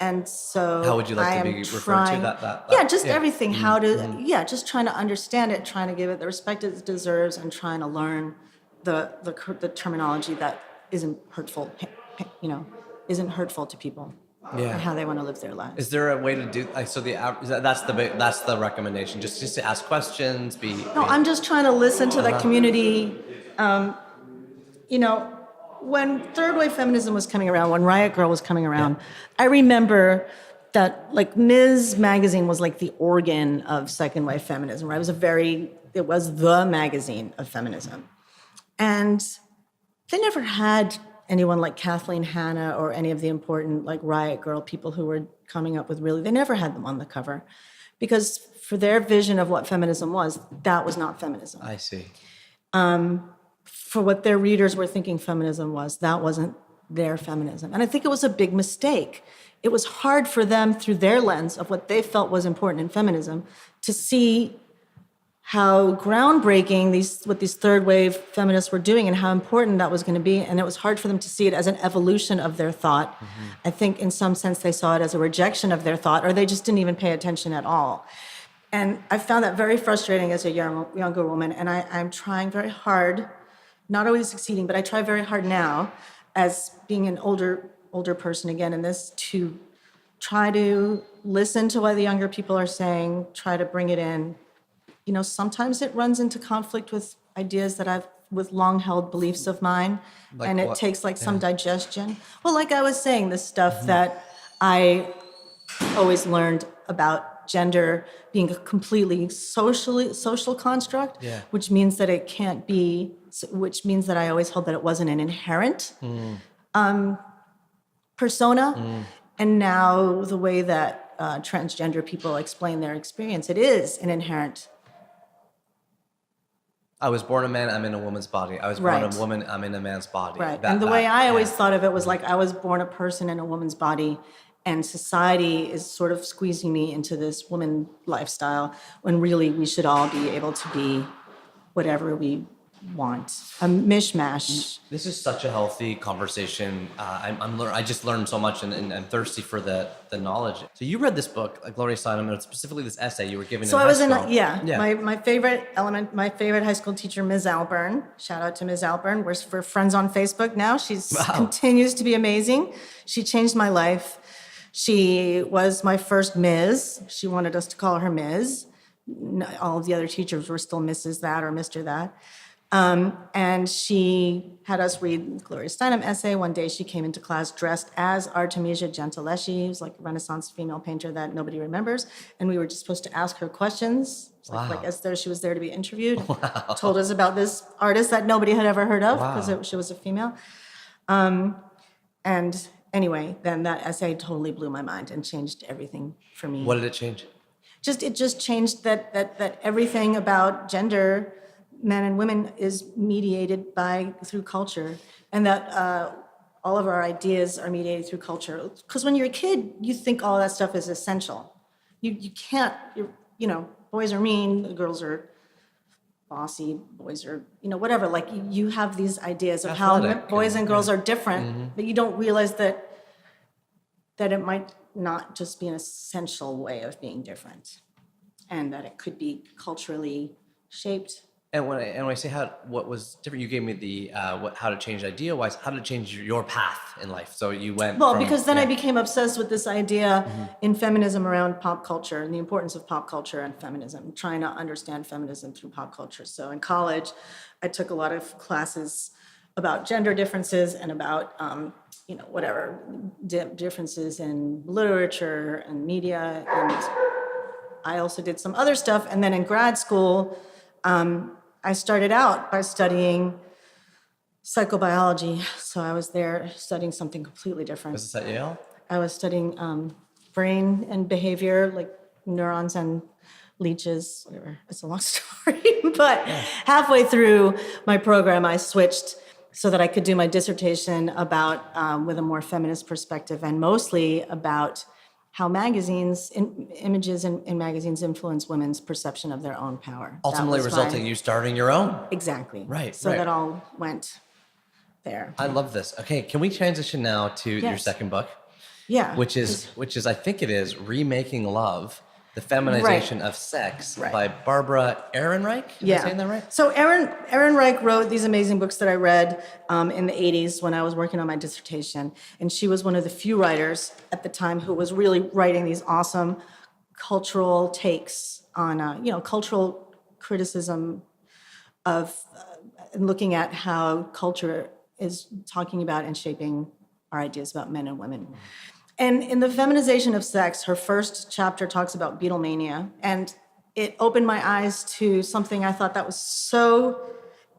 And so how would you like to be referred to that? Everything. How to just trying to understand it, trying to give it the respect it deserves, and trying to learn the terminology that isn't hurtful, isn't hurtful to people. And how they want to live their lives. Is there a way to do so? That's the recommendation. Just to ask questions. I'm just trying to listen to the community. When third wave feminism was coming around, when Riot Girl was coming around, I remember that like Ms. Magazine was like the organ of second wave feminism. Right? It was the magazine of feminism, and they never had anyone like Kathleen Hanna or any of the important like Riot Girl people who were coming up with they never had them on the cover, because for their vision of what feminism was, that was not feminism. I see. For what their readers were thinking feminism was, that wasn't their feminism. And I think it was a big mistake. It was hard for them, through their lens of what they felt was important in feminism, to see how groundbreaking what these third wave feminists were doing and how important that was going to be. And it was hard for them to see it as an evolution of their thought. I think in some sense they saw it as a rejection of their thought, or they just didn't even pay attention at all. And I found that very frustrating as a younger woman. And I'm trying very hard, not always succeeding, but I try very hard now as being an older person again in this, to try to listen to what the younger people are saying, try to bring it in. Sometimes it runs into conflict with ideas with long-held beliefs of mine, and it takes some digestion. Well, like I was saying, the stuff that I always learned about gender being a completely social construct, which means that it can't be, which means that I always held that it wasn't an inherent persona. And now the way that transgender people explain their experience, it is an inherent. I was born a man, I'm in a woman's body. I was born a woman, I'm in a man's body. Right. And the way I always thought of it was like I was born a person in a woman's body, and society is sort of squeezing me into this woman lifestyle, when really we should all be able to be whatever we want. A mishmash. This is such a healthy conversation. I just learned so much, and I'm thirsty for the knowledge. So you read this book, Gloria Steinem, and specifically this essay you were giving. So I was my favorite element, my favorite high school teacher, Ms. Alburn. Shout out to Ms. Alburn. We're friends on Facebook now. She's continues to be amazing. She changed my life. She was my first Ms. She wanted us to call her Ms. All of the other teachers were still Mrs. that or Mr. that. And she had us read Gloria Steinem essay. One day she came into class dressed as Artemisia Gentileschi, who's like a Renaissance female painter that nobody remembers. And we were just supposed to ask her questions, like as though she was there to be interviewed. Told us about this artist that nobody had ever heard of because she was a female. And anyway, then that essay totally blew my mind and changed everything for me. What did it change? It just changed that everything about gender, men and women, is mediated through culture, and that all of our ideas are mediated through culture. Because when you're a kid, you think all that stuff is essential. You can't. Boys are mean, girls are bossy, boys are, whatever. Like you have these ideas of how Athletic boys and girls are different, Mm-hmm. but you don't realize that it might not just be an essential way of being different, and that it could be culturally shaped. And when I say what was different, you gave me the how to change idea-wise, how to change your path in life. So you went Because then I became obsessed with this idea in feminism around pop culture and the importance of pop culture and feminism, trying to understand feminism through pop culture. So in college, I took a lot of classes about gender differences and about, whatever, differences in literature and media. And I also did some other stuff. And then in grad school, I started out by studying psychobiology. So I was there studying something completely different. Was this at Yale? I was studying brain and behavior, like neurons and leeches, whatever. It's a long story. But halfway through my program, I switched so that I could do my dissertation about, with a more feminist perspective, and mostly about how magazines, images in magazines influence women's perception of their own power. Ultimately resulting in you starting your own. Exactly. Right. So that all went there. I love this. Okay, can we transition now to your second book? Yeah. Which is I think it is Remaking Love, the Feminization of Sex by Barbara Ehrenreich. Am I saying that right? So Ehrenreich wrote these amazing books that I read in the 80s when I was working on my dissertation. And she was one of the few writers at the time who was really writing these awesome cultural takes on, cultural criticism of looking at how culture is talking about and shaping our ideas about men and women. And in the feminization of sex, her first chapter talks about Beatlemania, and it opened my eyes to something I thought that was so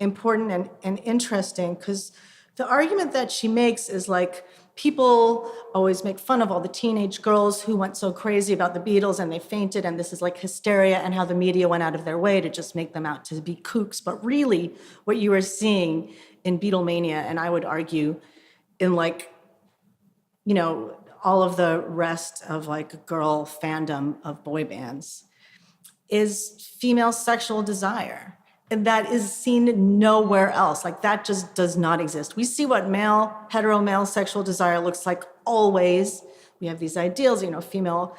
important and interesting, because the argument that she makes is like, people always make fun of all the teenage girls who went so crazy about the Beatles and they fainted, and this is like hysteria, and how the media went out of their way to just make them out to be kooks. But really, what you are seeing in Beatlemania, and I would argue in all of the rest of like girl fandom of boy bands, is female sexual desire. And that is seen nowhere else. Like that just does not exist. We see what hetero male sexual desire looks like always. We have these ideals, female,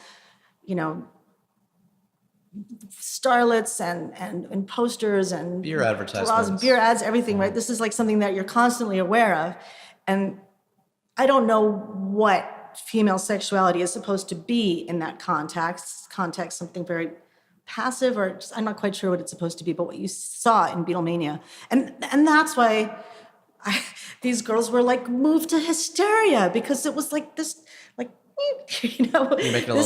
starlets and posters and beer advertisements, beer ads, everything, right? This is like something that you're constantly aware of. And I don't know what female sexuality is supposed to be in that context, something very passive, or just, I'm not quite sure what it's supposed to be, but what you saw in Beatlemania. And that's why these girls were like moved to hysteria, because it was like this, like, this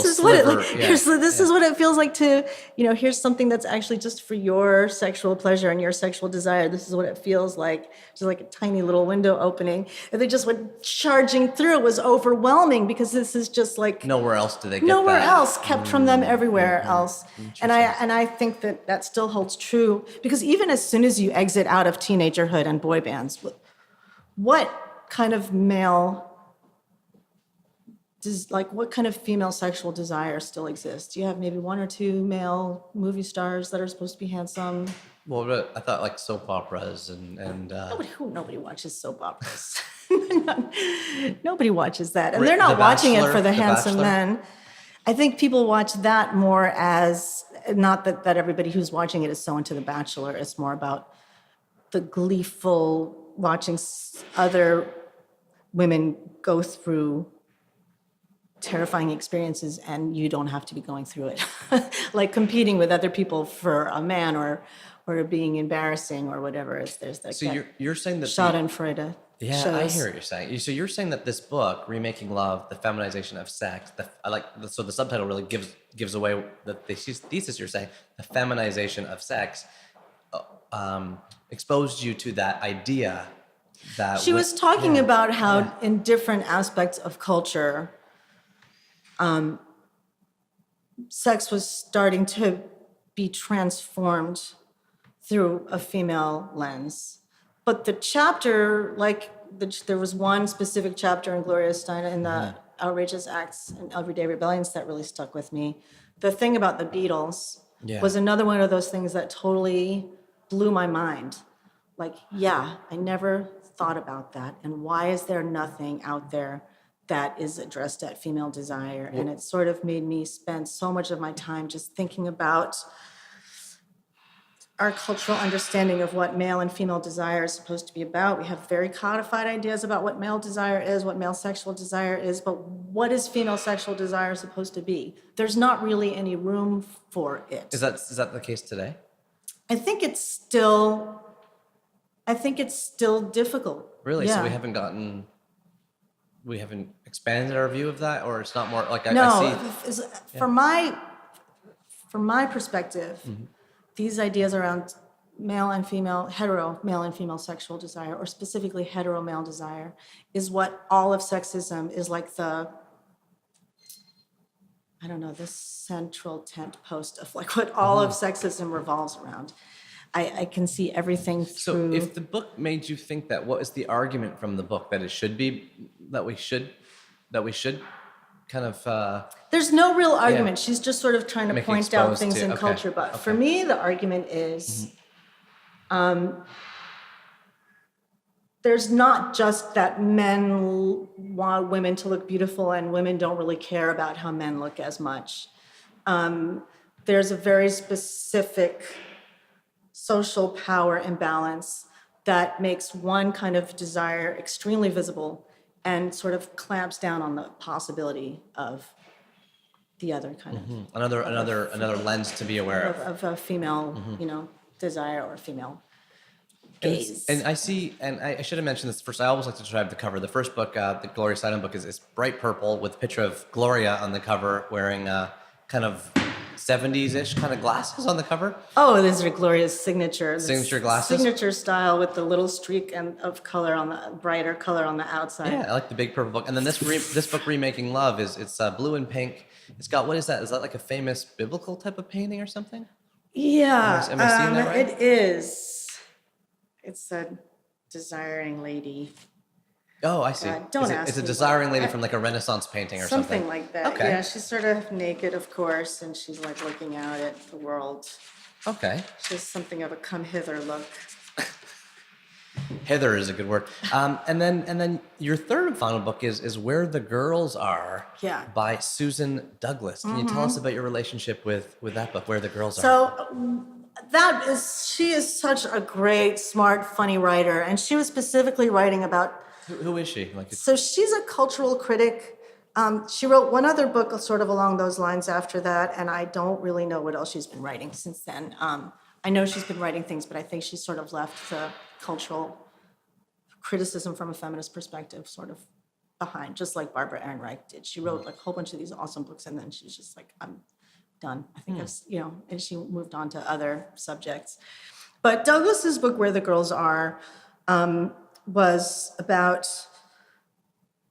is what it feels like to, here's something that's actually just for your sexual pleasure and your sexual desire. This is what it feels like, just like a tiny little window opening. And they just went charging through. It was overwhelming, because this is just like nowhere else do they get nowhere that. else, kept from them everywhere else. And I think that still holds true, because even as soon as you exit out of teenagerhood and boy bands, what kind of what kind of female sexual desire still exists? You have maybe one or two male movie stars that are supposed to be handsome. Well, but I thought like soap operas and nobody watches soap operas. Nobody watches that, and they're The not watching it for the Bachelor. handsome men. I think people watch that more as, not that everybody who's watching it is so into The Bachelor. It's more about the gleeful watching other women go through terrifying experiences, and you don't have to be going through it. Like competing with other people for a man, or being embarrassing or whatever. There's that. So you're saying that Schadenfreude. Yeah, shows. I hear what you're saying. So you're saying that this book, Remaking Love, the Feminization of Sex, so the subtitle really gives away the thesis you're saying, the feminization of sex, exposed you to that idea that she was talking about how in different aspects of culture, sex was starting to be transformed through a female lens. But the chapter, there was one specific chapter in Gloria Steinem in the Outrageous Acts and Everyday Rebellions that really stuck with me. The thing about the Beatles was another one of those things that totally blew my mind. Like, yeah, I never thought about that. And why is there nothing out there that is addressed at female desire? And it sort of made me spend so much of my time just thinking about our cultural understanding of what male and female desire is supposed to be about. We have very codified ideas about what male desire is, what male sexual desire is, but what is female sexual desire supposed to be? There's not really any room for it. Is that the case today? I think it's still difficult. Really? Yeah. So we haven't expanded our view of that, or it's not more like No, I see. from my perspective, these ideas around male and female, hetero male and female sexual desire, or specifically hetero male desire, is what all of sexism is like the central tent post of like what all of sexism revolves around. I can see everything through. So if the book made you think that, what is the argument from the book that we should kind of There's no real argument. She's just sort of trying to Making point out exposed things to- in okay, culture. But okay. for me, the argument is there's not just that men want women to look beautiful and women don't really care about how men look as much. There's a very specific social power imbalance that makes one kind of desire extremely visible and sort of clamps down on the possibility of the other kind of another lens to be aware of. of a female, desire or female gaze. And I see, and I should have mentioned this first. I always like to describe the cover. The first book, the Gloria Steinem book, is bright purple with a picture of Gloria on the cover, wearing kind of 70s-ish kind of glasses on the cover. Oh, these are Gloria's signature Glasses. signature style with the little streak of color on the brighter color on the outside. Yeah, I like the big purple book. And then this book, Remaking Love, it's blue and pink. It's got, what is that? Is that like a famous biblical type of painting or something? Yeah, Am I seeing that right? It is. It's a desiring lady. Oh, I see. Don't ask It's a me desiring what- lady from like a Renaissance painting or something. Something like that. Okay. Yeah, she's sort of naked, of course, and she's like looking out at the world. Okay. She's something of a come hither look. Hither is a good word. And then your third and final book is Where the Girls Are. Yeah. By Susan Douglas. Can you tell us about your relationship with that book, Where the Girls Are? So she is such a great, smart, funny writer, and she was specifically writing about. Who is she? So she's a cultural critic. She wrote one other book sort of along those lines after that, and I don't really know what else she's been writing since then. I know she's been writing things, but I think she's sort of left the cultural criticism from a feminist perspective sort of behind, just like Barbara Ehrenreich did. She wrote like a whole bunch of these awesome books, and then she's just like, I'm done. I think and she moved on to other subjects. But Douglas's book, Where the Girls Are, was about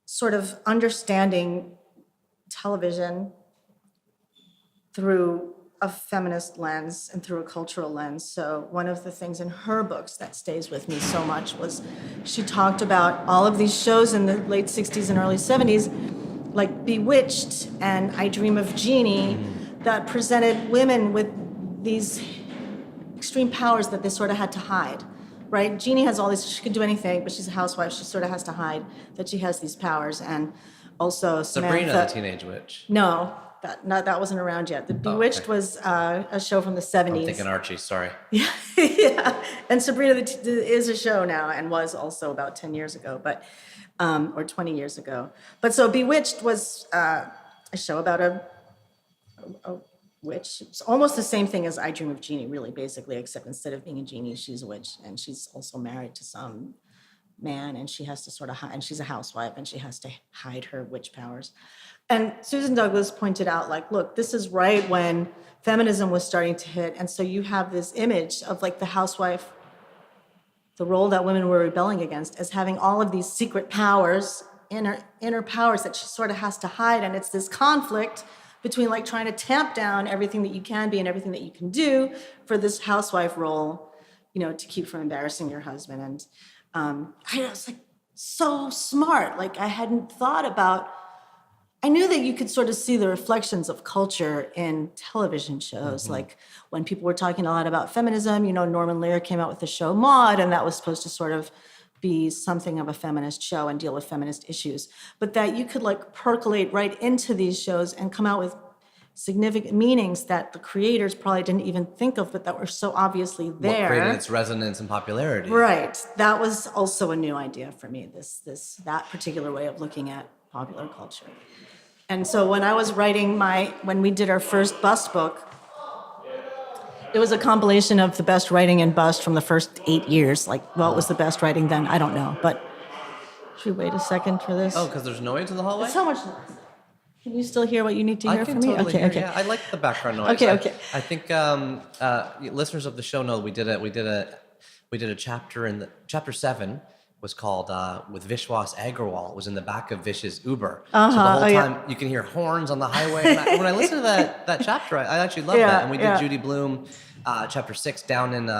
sort of understanding television through a feminist lens and through a cultural lens. So one of the things in her books that stays with me so much was she talked about all of these shows in the late 60s and early 70s, like Bewitched and I Dream of Jeannie, that presented women with these extreme powers that they sort of had to hide. Right? Jeannie has all these, she can do anything, but she's a housewife. She sort of has to hide that she has these powers. And also Sabrina the Teenage Witch. No, that wasn't around yet. The Bewitched was a show from the 70s. I'm thinking Archie, sorry. Yeah, yeah. And Sabrina is a show now and was also about 10 years ago, but or 20 years ago. But so Bewitched was a show about a witch. It's almost the same thing as I Dream of Jeannie, really, basically, except instead of being a genie, she's a witch, and she's also married to some man, and she has to sort of hide, and she's a housewife, and she has to hide her witch powers. And Susan Douglas pointed out, like, look, this is right when feminism was starting to hit, and so you have this image of, like, the housewife, the role that women were rebelling against, as having all of these secret powers, inner powers that she sort of has to hide, and it's this conflict between like trying to tamp down everything that you can be and everything that you can do for this housewife role, to keep from embarrassing your husband. And I was like, so smart. Like I hadn't thought about I knew that you could sort of see the reflections of culture in television shows. Like when people were talking a lot about feminism, Norman Lear came out with the show Maude, and that was supposed to sort of be something of a feminist show and deal with feminist issues. But that you could like percolate right into these shows and come out with significant meanings that the creators probably didn't even think of, but that were so obviously there. What created its resonance and popularity. Right. That was also a new idea for me, that particular way of looking at popular culture. And so when I was writing when we did our first bust book, it was a compilation of the best writing in bust from the first 8 years. Like, well, it was the best writing then, I don't know. But should we wait a second for this? Oh, because there's noise in the hallway? It's so much noise. Can you still hear what you need to hear from me? Totally hear. Yeah, I like the background noise. Okay. I think listeners of the show know we did a chapter in chapter 7 was called with Vishwas Agrawal. It was in the back of Vish's Uber. So the whole time you can hear horns on the highway. And when I listened to that chapter, I actually loved that. And we did Judy Blume, chapter 6 down in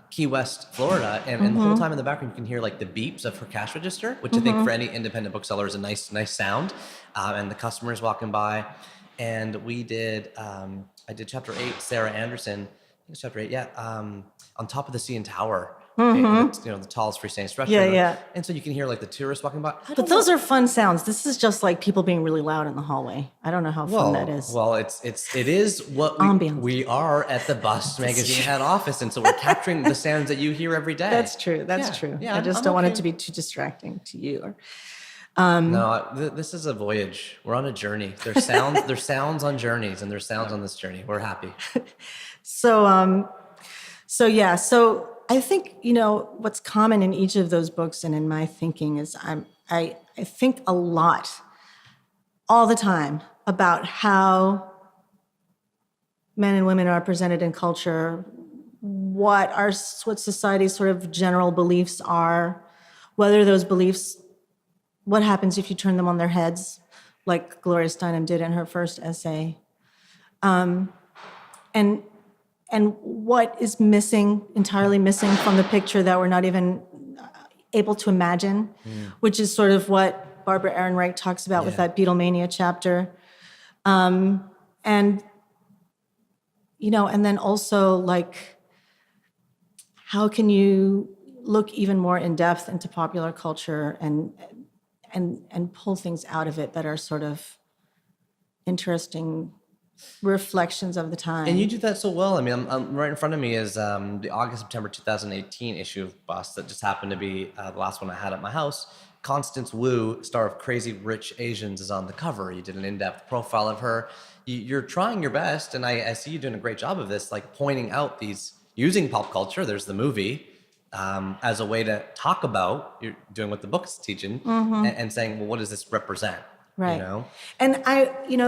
Key West, Florida. And the whole time in the background, you can hear like the beeps of her cash register, which I think for any independent bookseller is a nice sound. And the customers walking by. And we did, I did chapter 8, Sarah Anderson. I think it's chapter 8, yeah. On top of the CN Tower. The tallest freestanding structure. Yeah. And so you can hear like the tourists walking by. But those are fun sounds. This is just like people being really loud in the hallway. I don't know how fun that is. Well, it is what we are at the Bust Magazine head office, and so we're capturing the sounds that you hear every day. That's true. That's true. Yeah, I just don't want it to be too distracting to you. No, this is a voyage. We're on a journey. There's sounds. There's sounds on journeys, and there's sounds on this journey. We're happy. So I think, what's common in each of those books and in my thinking is I think a lot all the time about how men and women are represented in culture, what society's sort of general beliefs are, whether those beliefs, what happens if you turn them on their heads, like Gloria Steinem did in her first essay. And what is entirely missing from the picture that we're not even able to imagine, which is sort of what Barbara Ehrenreich talks about with that Beatlemania chapter. And then also like, how can you look even more in depth into popular culture and pull things out of it that are sort of interesting reflections of the time. And you do that so well. I mean, I'm right in front of me is the August-September 2018 issue of Bust that just happened to be the last one I had at my house. Constance Wu, star of Crazy Rich Asians, is on the cover. You did an in-depth profile of her. You're trying your best, and I see you doing a great job of this, like pointing out these, using pop culture, there's the movie, as a way to talk about, you're doing what the book's teaching, and saying, well, what does this represent? Right. You know? And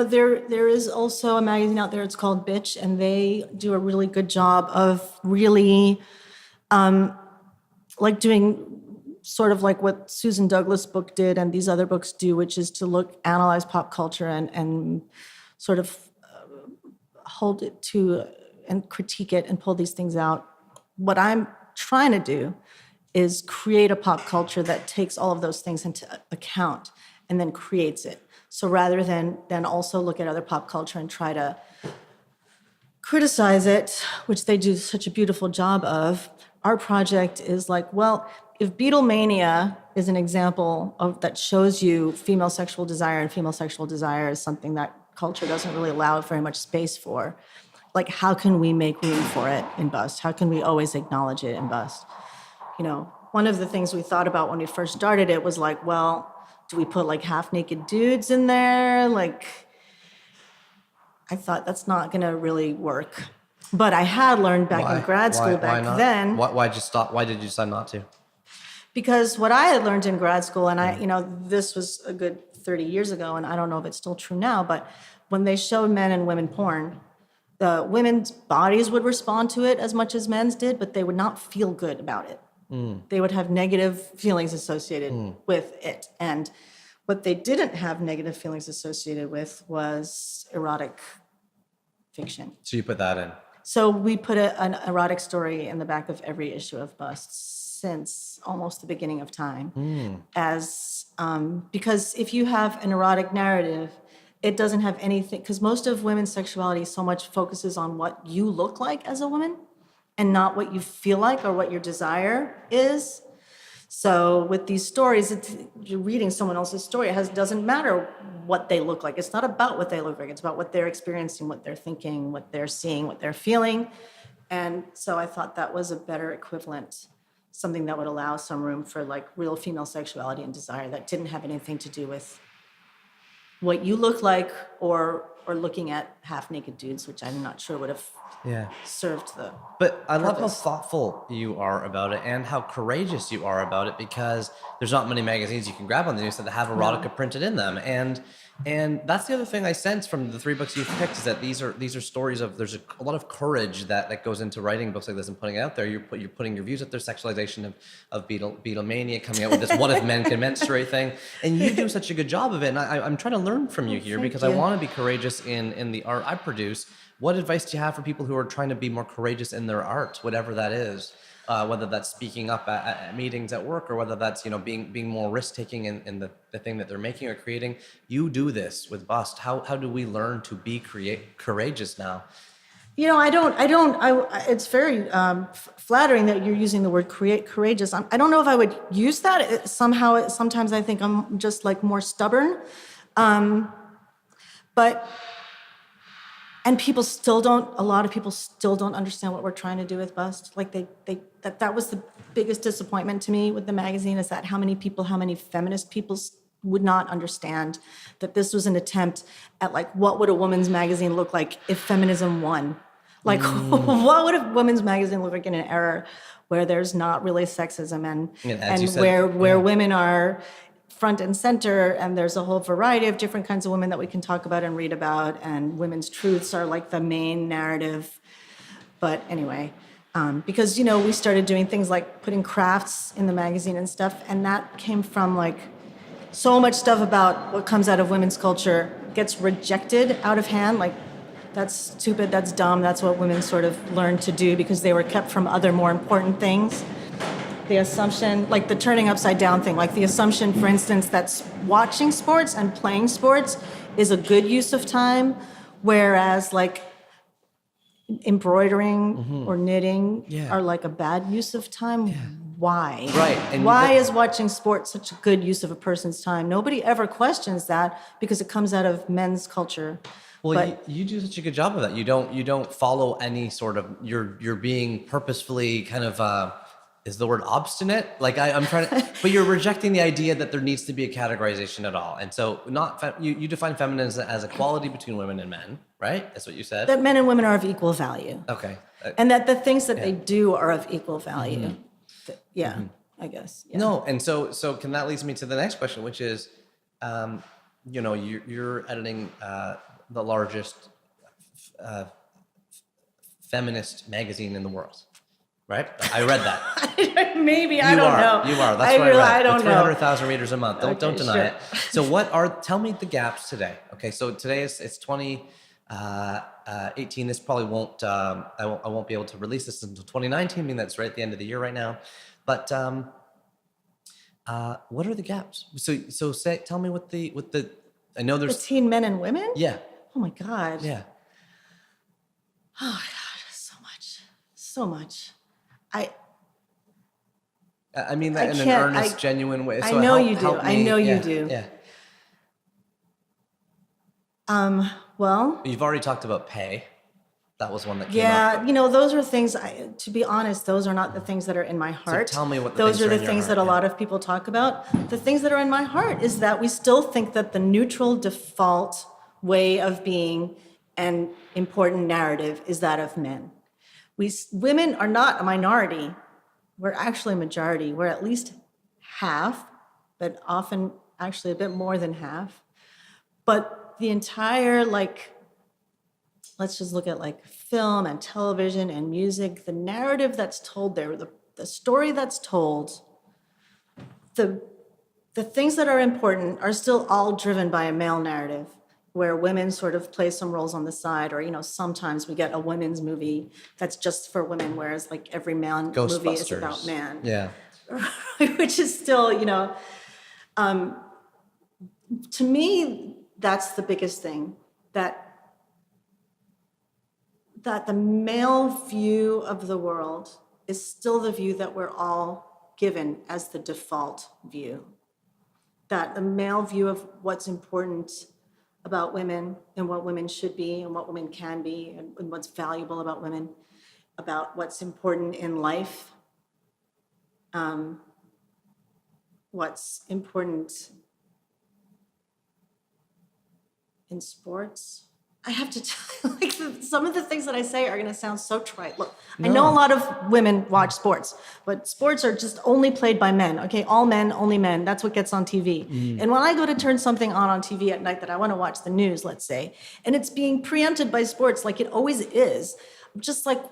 there is also a magazine out there, it's called Bitch, and they do a really good job of really like doing sort of like what Susan Douglas' book did and these other books do, which is to analyze pop culture and sort of hold it to and critique it and pull these things out. What I'm trying to do is create a pop culture that takes all of those things into account and then creates it. So rather than also look at other pop culture and try to criticize it, which they do such a beautiful job of, our project is like, well, if Beatlemania is an example of that shows you female sexual desire, and female sexual desire is something that culture doesn't really allow very much space for, like how can we make room for it in Bust? How can we always acknowledge it in Bust? One of the things we thought about when we first started it was like, well, do we put like half-naked dudes in there? Like, I thought that's not gonna really work. But I had learned back in grad school then. Why did you stop? Why did you decide not to? Because what I had learned in grad school, and this was a good 30 years ago, and I don't know if it's still true now, but when they showed men and women porn, the women's bodies would respond to it as much as men's did, but they would not feel good about it. They would have negative feelings associated with it. And what they didn't have negative feelings associated with was erotic fiction. So you put that in. So we put an erotic story in the back of every issue of Bust since almost the beginning of time. Because if you have an erotic narrative, it doesn't have anything, because most of women's sexuality so much focuses on what you look like as a woman and not what you feel like or what your desire is. So with these stories, you're reading someone else's story. Doesn't matter what they look like. It's not about what they look like. It's about what they're experiencing, what they're thinking, what they're seeing, what they're feeling. And so I thought that was a better equivalent, something that would allow some room for like real female sexuality and desire that didn't have anything to do with what you look like or looking at half-naked dudes, which I'm not sure would have served the But I love how purpose. thoughtful you are about it and how courageous you are about it, because there's not many magazines you can grab on the news that have erotica printed in them. And that's the other thing I sense from the 3 books you've picked, is that these are stories of, there's a lot of courage that goes into writing books like this and putting it out there. You're putting your views out there, sexualization of Beatlemania, coming out with this what if men can menstruate thing. And you do such a good job of it. And I'm trying to learn from you here, because I want to be courageous in the art I produce. What advice do you have for people who are trying to be more courageous in their art, whatever that is? Whether that's speaking up at meetings at work, or whether that's, being more risk-taking in the thing that they're making or creating. You do this with Bust. How do we learn to be courageous now? It's very flattering that you're using the word courageous. I don't know if I would use that. Sometimes I think I'm just like more stubborn. But a lot of people still don't understand what we're trying to do with Bust. Like that was the biggest disappointment to me with the magazine, is that how many feminist people would not understand that this was an attempt at like, what would a woman's magazine look like if feminism won? Like, what would a women's magazine look like in an era where there's not really sexism and where women are front and center, and there's a whole variety of different kinds of women that we can talk about and read about, and women's truths are like the main narrative. But anyway, because, we started doing things like putting crafts in the magazine and stuff, and that came from like so much stuff about what comes out of women's culture gets rejected out of hand. Like, that's stupid, that's dumb, that's what women sort of learned to do because they were kept from other more important things. The assumption, like the turning upside down thing, like the assumption, for instance, that watching sports and playing sports is a good use of time, whereas like embroidering or knitting are like a bad use of time. Why? Right. And why is watching sports such a good use of a person's time? Nobody ever questions that because it comes out of men's culture. Well, you do such a good job of that. You don't follow any sort of, you're being purposefully kind of, is the word obstinate? Like I'm trying to, but you're rejecting the idea that there needs to be a categorization at all. And so you define feminism as equality between women and men, right? That's what you said. That men and women are of equal value. Okay. And that the things that they do are of equal value. I guess. Yeah. No. And so can that leads me to the next question, which is, you're editing the largest feminist magazine in the world. Right? I read that. Maybe, I don't know. You are. That's what I read. I don't know. 300,000 readers a month. Don't deny it. So tell me the gaps today. Okay, so today it's 2018. This probably won't, I won't be able to release this until 2019, I mean, that's right at the end of the year right now. But what are the gaps? So tell me what the, I know there's. Between men and women? Yeah. Oh my God. Yeah. Oh my God, so much. I mean that in an earnest, genuine way. So I know you do. Help me. I know you do. Yeah. Well. You've already talked about pay. That was one that came up. Yeah, those are things, to be honest, those are not the things that are in my heart. So tell me what those are the things that a lot of people talk about. The things that are in my heart is that we still think that the neutral default way of being an important narrative is that of men. Women are not a minority. We're actually a majority. We're at least half, but often actually a bit more than half. But the entire, let's just look at film and television and music, the narrative that's told there, the story that's told, the things that are important are still all driven by a male narrative, where women sort of play some roles on the side, or, sometimes we get a women's movie that's just for women, whereas every man movie is about man. Yeah. Which is still, to me, that's the biggest thing, that the male view of the world is still the view that we're all given as the default view. That the male view of what's important about women and what women should be and what women can be and what's valuable about women, about what's important in life, what's important in sports. I have to tell you, like, some of the things that I say are going to sound so trite. Look, I know a lot of women watch sports, but sports are just only played by men. Okay, all men, only men. That's what gets on TV. And when I go to turn something on TV at night that I want to watch the news, let's say, and it's being preempted by sports like it always is, I'm just like,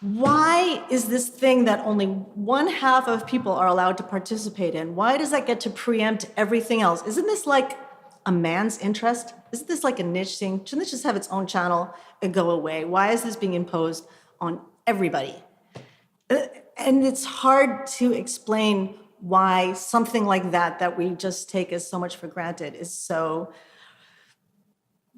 why is this thing that only one half of people are allowed to participate in? Why does that get to preempt everything else? Isn't this like a man's interest? Isn't this like a niche thing? Shouldn't this just have its own channel and go away? Why is this being imposed on everybody? And it's hard to explain why something like that we just take as so much for granted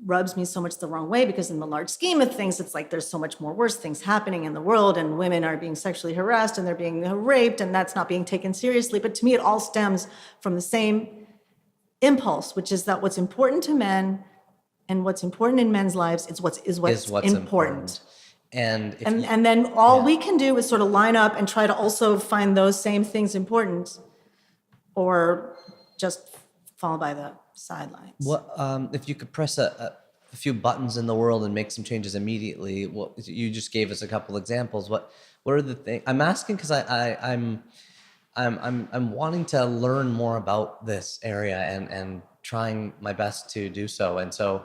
rubs me so much the wrong way, because in the large scheme of things, it's like there's so much more worse things happening in the world, and women are being sexually harassed and they're being raped, and that's not being taken seriously. But to me, it all stems from the same impulse, which is that what's important to men and what's important in men's lives is what's important. And then all we can do is sort of line up and try to also find those same things important, or just fall by the sidelines. What if you could press a few buttons in the world and make some changes immediately? What you just gave us a couple examples. What are the things? I'm asking because I'm wanting to learn more about this area and trying my best to do so. And so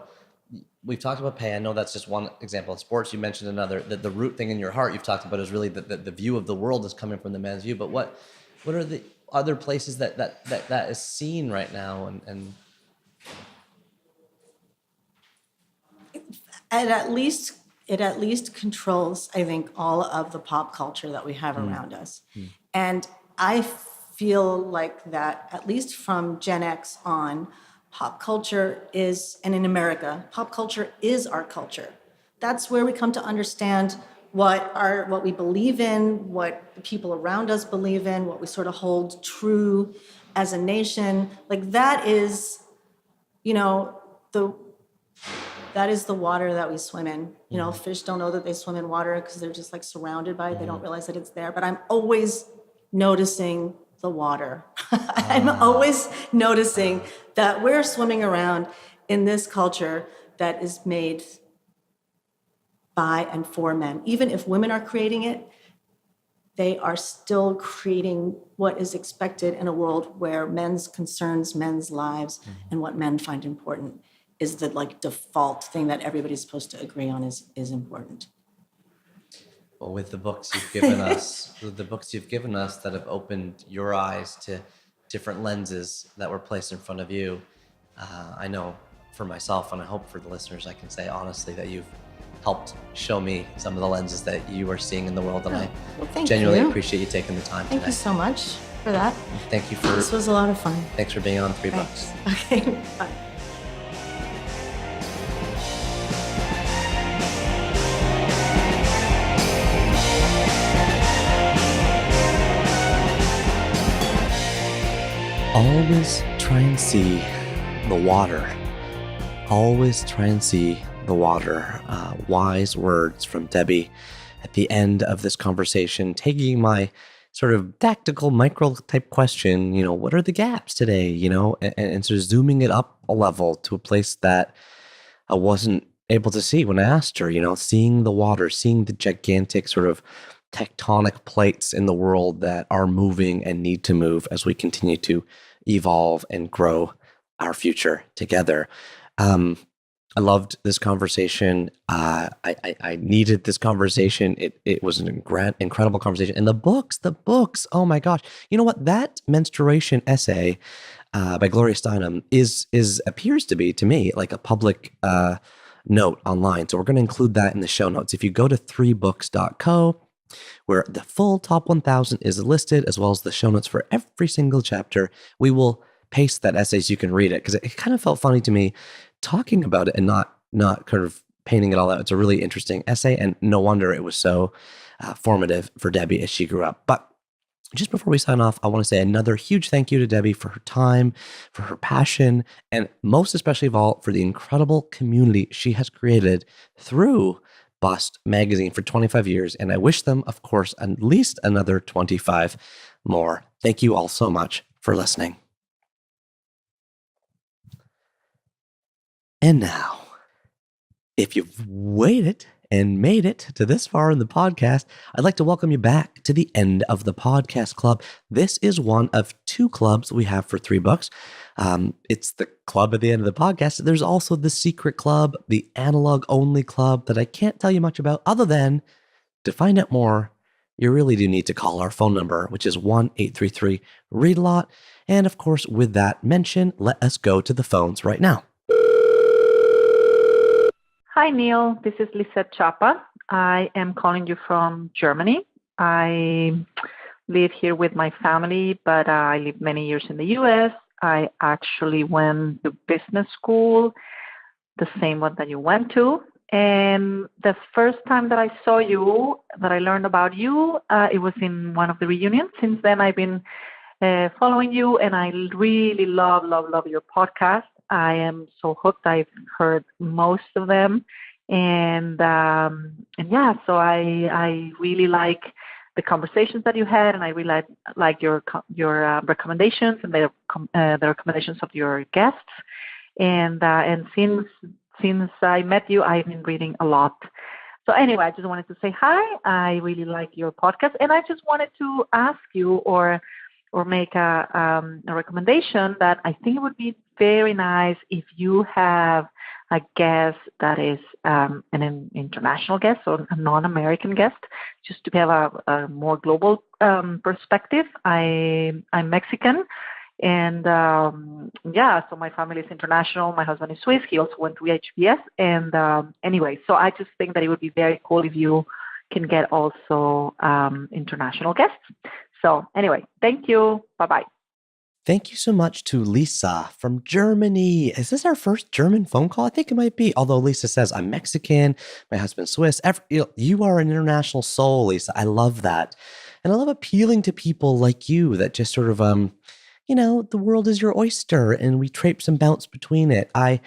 we've talked about pay. I know that's just one example. In sports, you mentioned another. The root thing in your heart you've talked about is really the view of the world is coming from the man's view. But what are the other places that is seen right now? And it at least controls, I think, all of the pop culture that we have around us. And I feel like that, at least from Gen X on, pop culture is, and in America, pop culture is our culture. That's where we come to understand what we believe in, what the people around us believe in, what we sort of hold true as a nation. Like that is, that is the water that we swim in. Fish don't know that they swim in water because they're just like surrounded by it. They don't realize that it's there. But I'm always noticing the water. I'm always noticing that we're swimming around in this culture that is made by and for men. Even if women are creating it, they are still creating what is expected in a world where men's concerns, men's lives, and what men find important is the default thing that everybody's supposed to agree on is important. Well, with the books you've given us, that have opened your eyes to different lenses that were placed in front of you, I know for myself, and I hope for the listeners, I can say honestly that you've helped show me some of the lenses that you are seeing in the world, and I genuinely appreciate you taking the time today. Thank you so much for that. Thank you for this was a lot of fun. Thanks for being on 3 Books. Okay, bye. Always try and see the water. Always try and see the water. Wise words from Debbie at the end of this conversation, taking my sort of tactical micro type question, what are the gaps today, and sort of zooming it up a level to a place that I wasn't able to see when I asked her, seeing the water, seeing the gigantic sort of tectonic plates in the world that are moving and need to move as we continue to evolve and grow our future together. I loved this conversation. I needed this conversation. It was an incredible conversation. And the books, oh my gosh. You know what? That menstruation essay by Gloria Steinem appears to be, to me, like a public note online. So we're going to include that in the show notes. If you go to 3books.co, where the full top 1,000 is listed, as well as the show notes for every single chapter, we will pace that essay so you can read it, because it kind of felt funny to me talking about it and not kind of painting it all out. It's a really interesting essay, and no wonder it was so formative for Debbie as she grew up. But just before we sign off, I want to say another huge thank you to Debbie for her time, for her passion, and most especially of all, for the incredible community she has created through Bust magazine for 25 years. And I wish them, of course, at least another 25 more. Thank you all so much for listening. And now, if you've waited and made it to this far in the podcast, I'd like to welcome you back to the end of the podcast club. This is one of two clubs we have for 3 books. It's the club at the end of the podcast. There's also the secret club, the analog only club that I can't tell you much about, other than to find out more, you really do need to call our phone number, which is 1-833-READ-A-LOT. And of course, with that mention, let us go to the phones right now. Hi, Neil. This is Lisette Chapa. I am calling you from Germany. I live here with my family, but I lived many years in the U.S. I actually went to business school, the same one that you went to. And the first time that I saw you, that I learned about you, it was in one of the reunions. Since then, I've been following you, and I really love your podcast. I am so hooked. I've heard most of them, and yeah, so I really like the conversations that you had, and I really like your recommendations and the recommendations of your guests. And since I met you, I've been reading a lot. So anyway, I just wanted to say hi. I really like your podcast, and I just wanted to ask you or make a recommendation that I think it would be very nice if you have a guest that is an international guest or a non-American guest, just to have a more global perspective. I'm Mexican, and yeah, so my family is international. My husband is Swiss. He also went to HBS. And anyway, so I just think that it would be very cool if you can get also international guests. So anyway, thank you. Bye-bye. Thank you so much to Lisa from Germany. Is this our first German phone call? I think it might be. Although Lisa says, I'm Mexican, my husband's Swiss. You are an international soul, Lisa. I love that. And I love appealing to people like you that just sort of, the world is your oyster and we traipse and bounce between it. I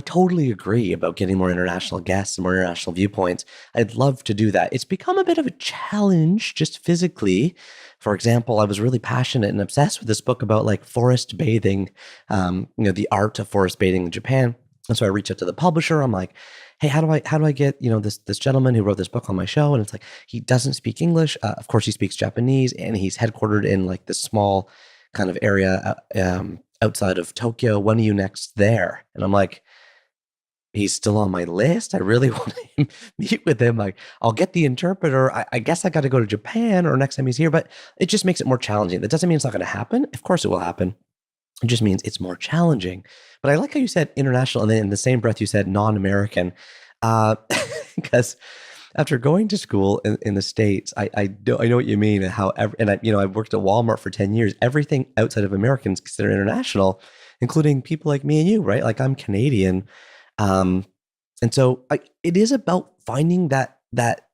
totally agree about getting more international guests and more international viewpoints. I'd love to do that. It's become a bit of a challenge just physically. For example, I was really passionate and obsessed with this book about like forest bathing, the art of forest bathing in Japan. And so I reached out to the publisher. I'm like, hey, how do I get, this gentleman who wrote this book on my show? And it's like, he doesn't speak English. Of course, he speaks Japanese, and he's headquartered in like this small kind of area outside of Tokyo. When are you next there? And I'm like, he's still on my list. I really want to meet with him. Like, I'll get the interpreter. I guess I got to go to Japan or next time he's here, but it just makes it more challenging. That doesn't mean it's not going to happen. Of course it will happen. It just means it's more challenging. But I like how you said international, and then in the same breath you said non-American, because after going to school in the States, I know what you mean. And I worked at Walmart for 10 years. Everything outside of American is considered international, including people like me and you, right? Like, I'm Canadian. And so it is about finding that,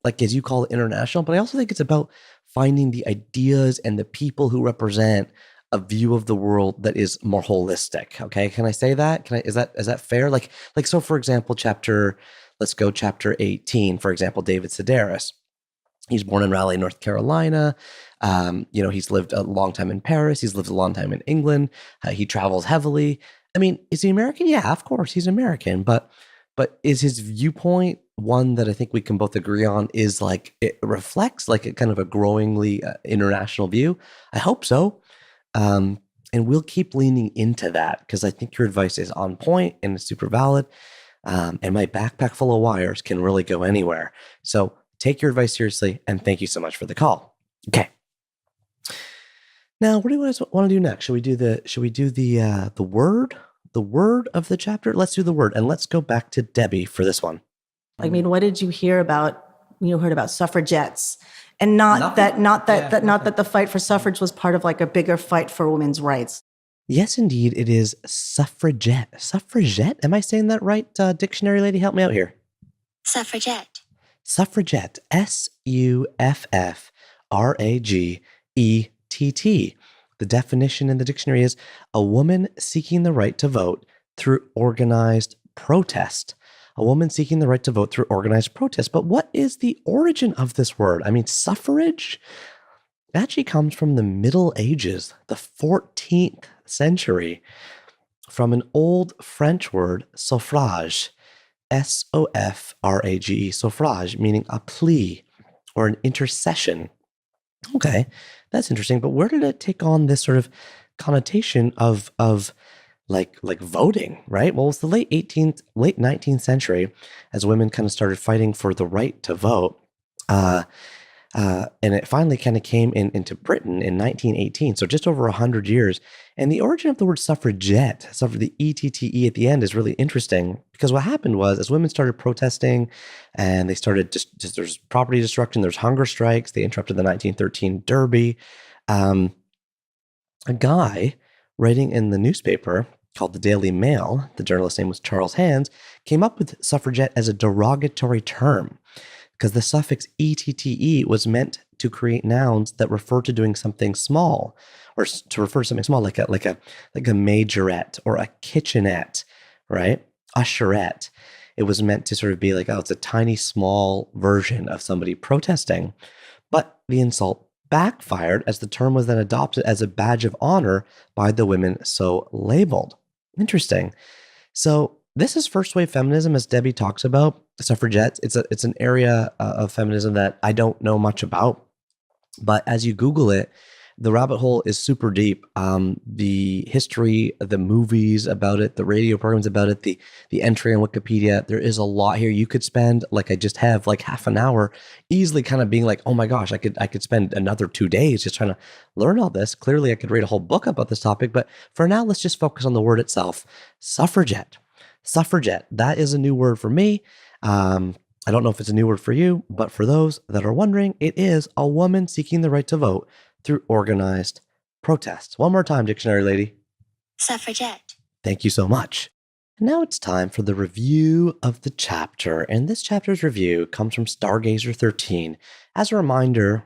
like, as you call it, international, but I also think it's about finding the ideas and the people who represent a view of the world that is more holistic. Okay. Can I say that? Is that fair? Like, so for example, let's go chapter 18, for example, David Sedaris. He's born in Raleigh, North Carolina. He's lived a long time in Paris. He's lived a long time in England. He travels heavily. I mean, is he American? Yeah, of course he's American, but is his viewpoint one that I think we can both agree on is like, it reflects like a kind of a growingly international view? I hope so. And we'll keep leaning into that because I think your advice is on point and it's super valid. And my backpack full of wires can really go anywhere. So take your advice seriously, and thank you so much for the call. Okay. Now, what do you want to do next? Should we do the word of the chapter? Let's do the word, and let's go back to Debbie for this one. I mean, what did you hear about when you heard about suffragettes? And not that the fight for suffrage was part of like a bigger fight for women's rights. Yes, indeed, it is suffragette. Suffragette? Am I saying that right? Dictionary lady, help me out here. Suffragette. Suffragette. Suffragett. The definition in the dictionary is a woman seeking the right to vote through organized protest. A woman seeking the right to vote through organized protest. But what is the origin of this word? I mean, suffrage actually comes from the Middle Ages, the 14th century, from an old French word, suffrage, Sofrage, suffrage, meaning a plea or an intercession. Okay, that's interesting. But where did it take on this sort of connotation of like voting, right? Well, it's the late 19th century as women kind of started fighting for the right to vote. And it finally kind of came into Britain in 1918, so just over 100 years. And the origin of the word suffragette, the E-T-T-E at the end, is really interesting because what happened was as women started protesting and they started just there's property destruction, there's hunger strikes, they interrupted the 1913 Derby. A guy writing in the newspaper called the Daily Mail, the journalist's name was Charles Hands, came up with suffragette as a derogatory term, because the suffix "ette" was meant to create nouns that refer to doing something small, or to refer to something small, like a majorette or a kitchenette, right? Usherette. It was meant to sort of be like, oh, it's a tiny, small version of somebody protesting. But the insult backfired as the term was then adopted as a badge of honor by the women so labeled. Interesting. So this is first wave feminism, as Debbie talks about. Suffragettes. It's an area of feminism that I don't know much about, but as you Google it, the rabbit hole is super deep. The history, the movies about it, the radio programs about it, the entry on Wikipedia. There is a lot here. You could spend, like I just have, like half an hour, easily kind of being like, oh my gosh, I could spend another 2 days just trying to learn all this. Clearly, I could read a whole book about this topic, but for now, let's just focus on the word itself. Suffragette. Suffragette. That is a new word for me. I don't know if it's a new word for you, but for those that are wondering, it is a woman seeking the right to vote through organized protests. One more time, dictionary lady. Suffragette. Thank you so much. And now it's time for the review of the chapter. And this chapter's review comes from Stargazer 13. As a reminder,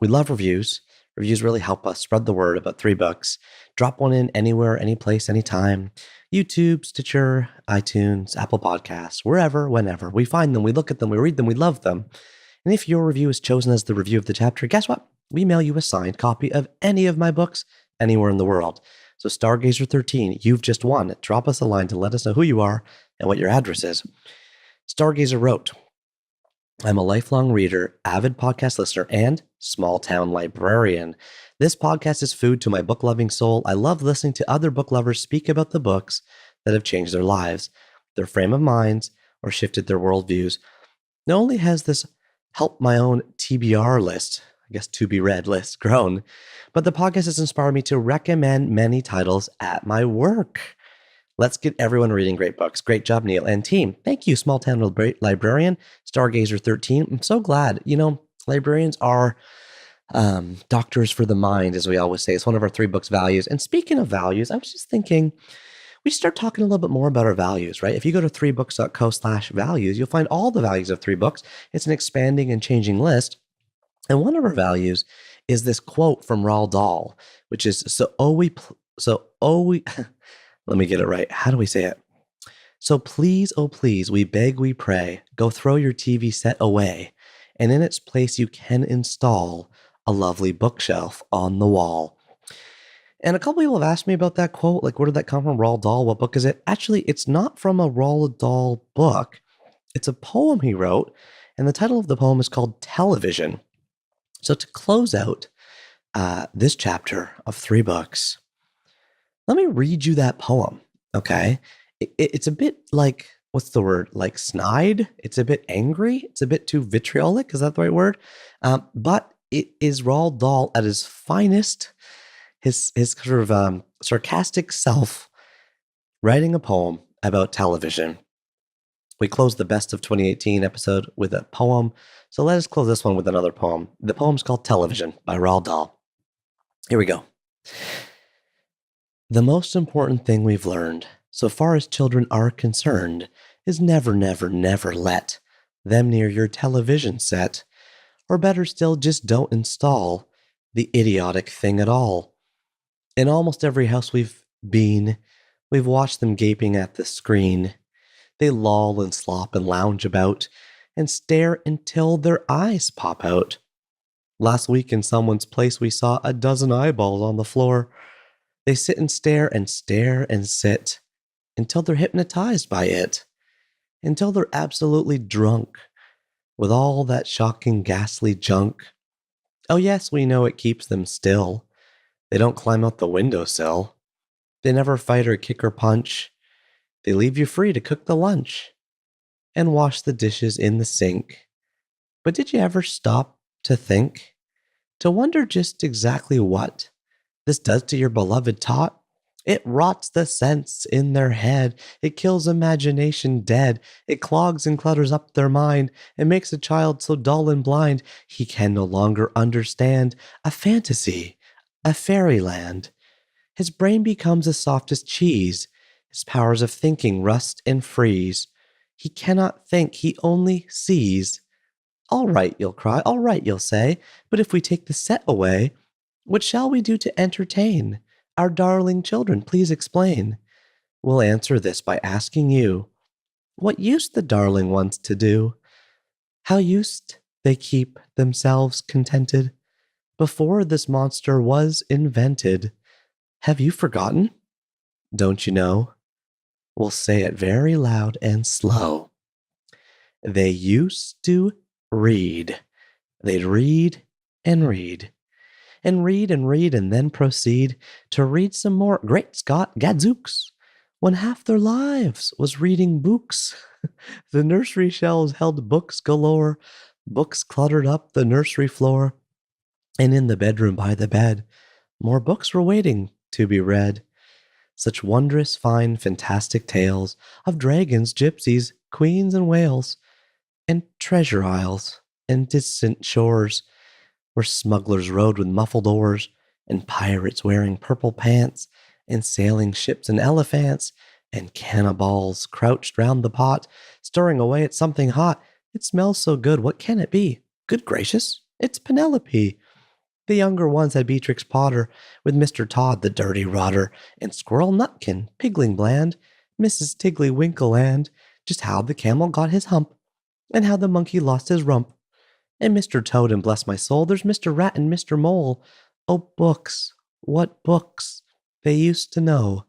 we love reviews. Reviews really help us spread the word about 3 books. Drop one in anywhere, any place, anytime. YouTube, Stitcher, iTunes, Apple Podcasts, wherever, whenever. We find them, we look at them, we read them, we love them. And if your review is chosen as the review of the chapter, guess what? We mail you a signed copy of any of my books anywhere in the world. So Stargazer 13, you've just won. Drop us a line to let us know who you are and what your address is. Stargazer wrote, I'm a lifelong reader, avid podcast listener, and small town librarian. This podcast is food to my book-loving soul. I love listening to other book lovers speak about the books that have changed their lives, their frame of minds, or shifted their worldviews. Not only has this helped my own TBR list, I guess to be read list, grown, but the podcast has inspired me to recommend many titles at my work. Let's get everyone reading great books. Great job, Neil and team. Thank you, small town librarian, Stargazer 13. I'm so glad. You know, librarians are doctors for the mind, as we always say. It's one of our 3 books values. And speaking of values, I was just thinking we should start talking a little bit more about our values, right? If you go to 3books.co/values, you'll find all the values of 3 books. It's an expanding and changing list. And one of our values is this quote from Roald Dahl, which is, let me get it right. How do we say it? So please, oh please, we beg, we pray, go throw your TV set away, and in its place you can install a lovely bookshelf on the wall. And a couple people have asked me about that quote, like where did that come from? Roald Dahl, what book is it? Actually, it's not from a Roald Dahl book. It's a poem he wrote, and the title of the poem is called Television. So to close out this chapter of 3 books, let me read you that poem, okay? It's a bit like, what's the word? Like snide? It's a bit angry. It's a bit too vitriolic. Is that the right word? But it is Roald Dahl at his finest, his sort of sarcastic self writing a poem about television. We closed the Best of 2018 episode with a poem, so let us close this one with another poem. The poem's called Television by Roald Dahl. Here we go. The most important thing we've learned, so far as children are concerned, is never, never, never let them near your television set. Or better still, just don't install the idiotic thing at all. In almost every house we've been, we've watched them gaping at the screen. They loll and slop and lounge about and stare until their eyes pop out. Last week in someone's place, we saw a dozen eyeballs on the floor. They sit and stare and stare and sit until they're hypnotized by it, until they're absolutely drunk with all that shocking, ghastly junk. Oh yes, we know it keeps them still. They don't climb out the windowsill. They never fight or kick or punch. They leave you free to cook the lunch and wash the dishes in the sink. But did you ever stop to think, to wonder just exactly what this does to your beloved tot? It rots the sense in their head. It kills imagination dead. It clogs and clutters up their mind. It makes a child so dull and blind he can no longer understand a fantasy, a fairyland. His brain becomes as soft as cheese. His powers of thinking rust and freeze. He cannot think, he only sees. All right, you'll cry, all right, you'll say, but if we take the set away, what shall we do to entertain our darling children? Please explain. We'll answer this by asking you, what used the darling ones to do? How used they keep themselves contented before this monster was invented? Have you forgotten? Don't you know? We'll say it very loud and slow. They used to read. They'd read and read. And read and read and then proceed to read some more. Great Scott, gadzooks! When half their lives was reading books. The nursery shelves held books galore. Books cluttered up the nursery floor. And in the bedroom by the bed, more books were waiting to be read. Such wondrous, fine, fantastic tales of dragons, gypsies, queens, and whales, and treasure isles, and distant shores, where smugglers rode with muffled oars, and pirates wearing purple pants, and sailing ships and elephants, and cannibals crouched round the pot, stirring away at something hot. It smells so good, what can it be? Good gracious, it's Penelope. The younger ones had Beatrix Potter, with Mr. Todd, the dirty rotter, and Squirrel Nutkin, Pigling Bland, Mrs. Tiggly Winkle, and just how the camel got his hump, and how the monkey lost his rump, and Mr. Toad, and bless my soul, there's Mr. Rat and Mr. Mole. Oh, books, what books they used to know,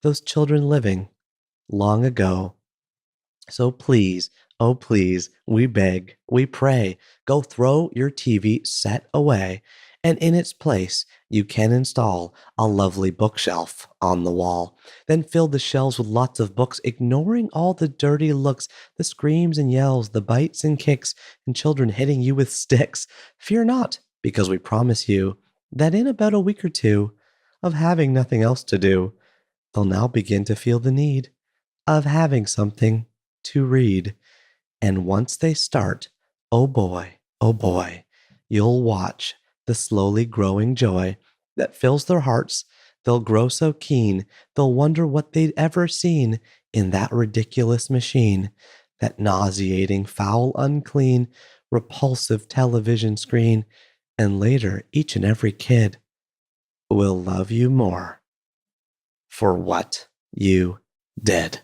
those children living long ago. So please, oh please, we beg, we pray, go throw your TV set away, and in its place you can install a lovely bookshelf on the wall. Then fill the shelves with lots of books, ignoring all the dirty looks, the screams and yells, the bites and kicks, and children hitting you with sticks. Fear not, because we promise you that in about a week or two of having nothing else to do, they'll now begin to feel the need of having something to read. And once they start, oh boy, you'll watch the slowly growing joy that fills their hearts. They'll grow so keen, they'll wonder what they'd ever seen in that ridiculous machine, that nauseating, foul, unclean, repulsive television screen. And later, each and every kid will love you more for what you did.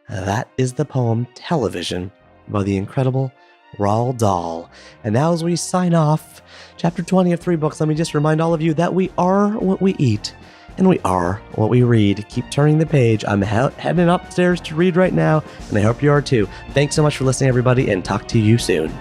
That is the poem Television by the incredible Roald Dahl. And now as we sign off, chapter 20 of 3 books, let me just remind all of you that we are what we eat, and we are what we read. Keep turning the page. I'm heading upstairs to read right now, and I hope you are too. Thanks so much for listening, everybody, and talk to you soon.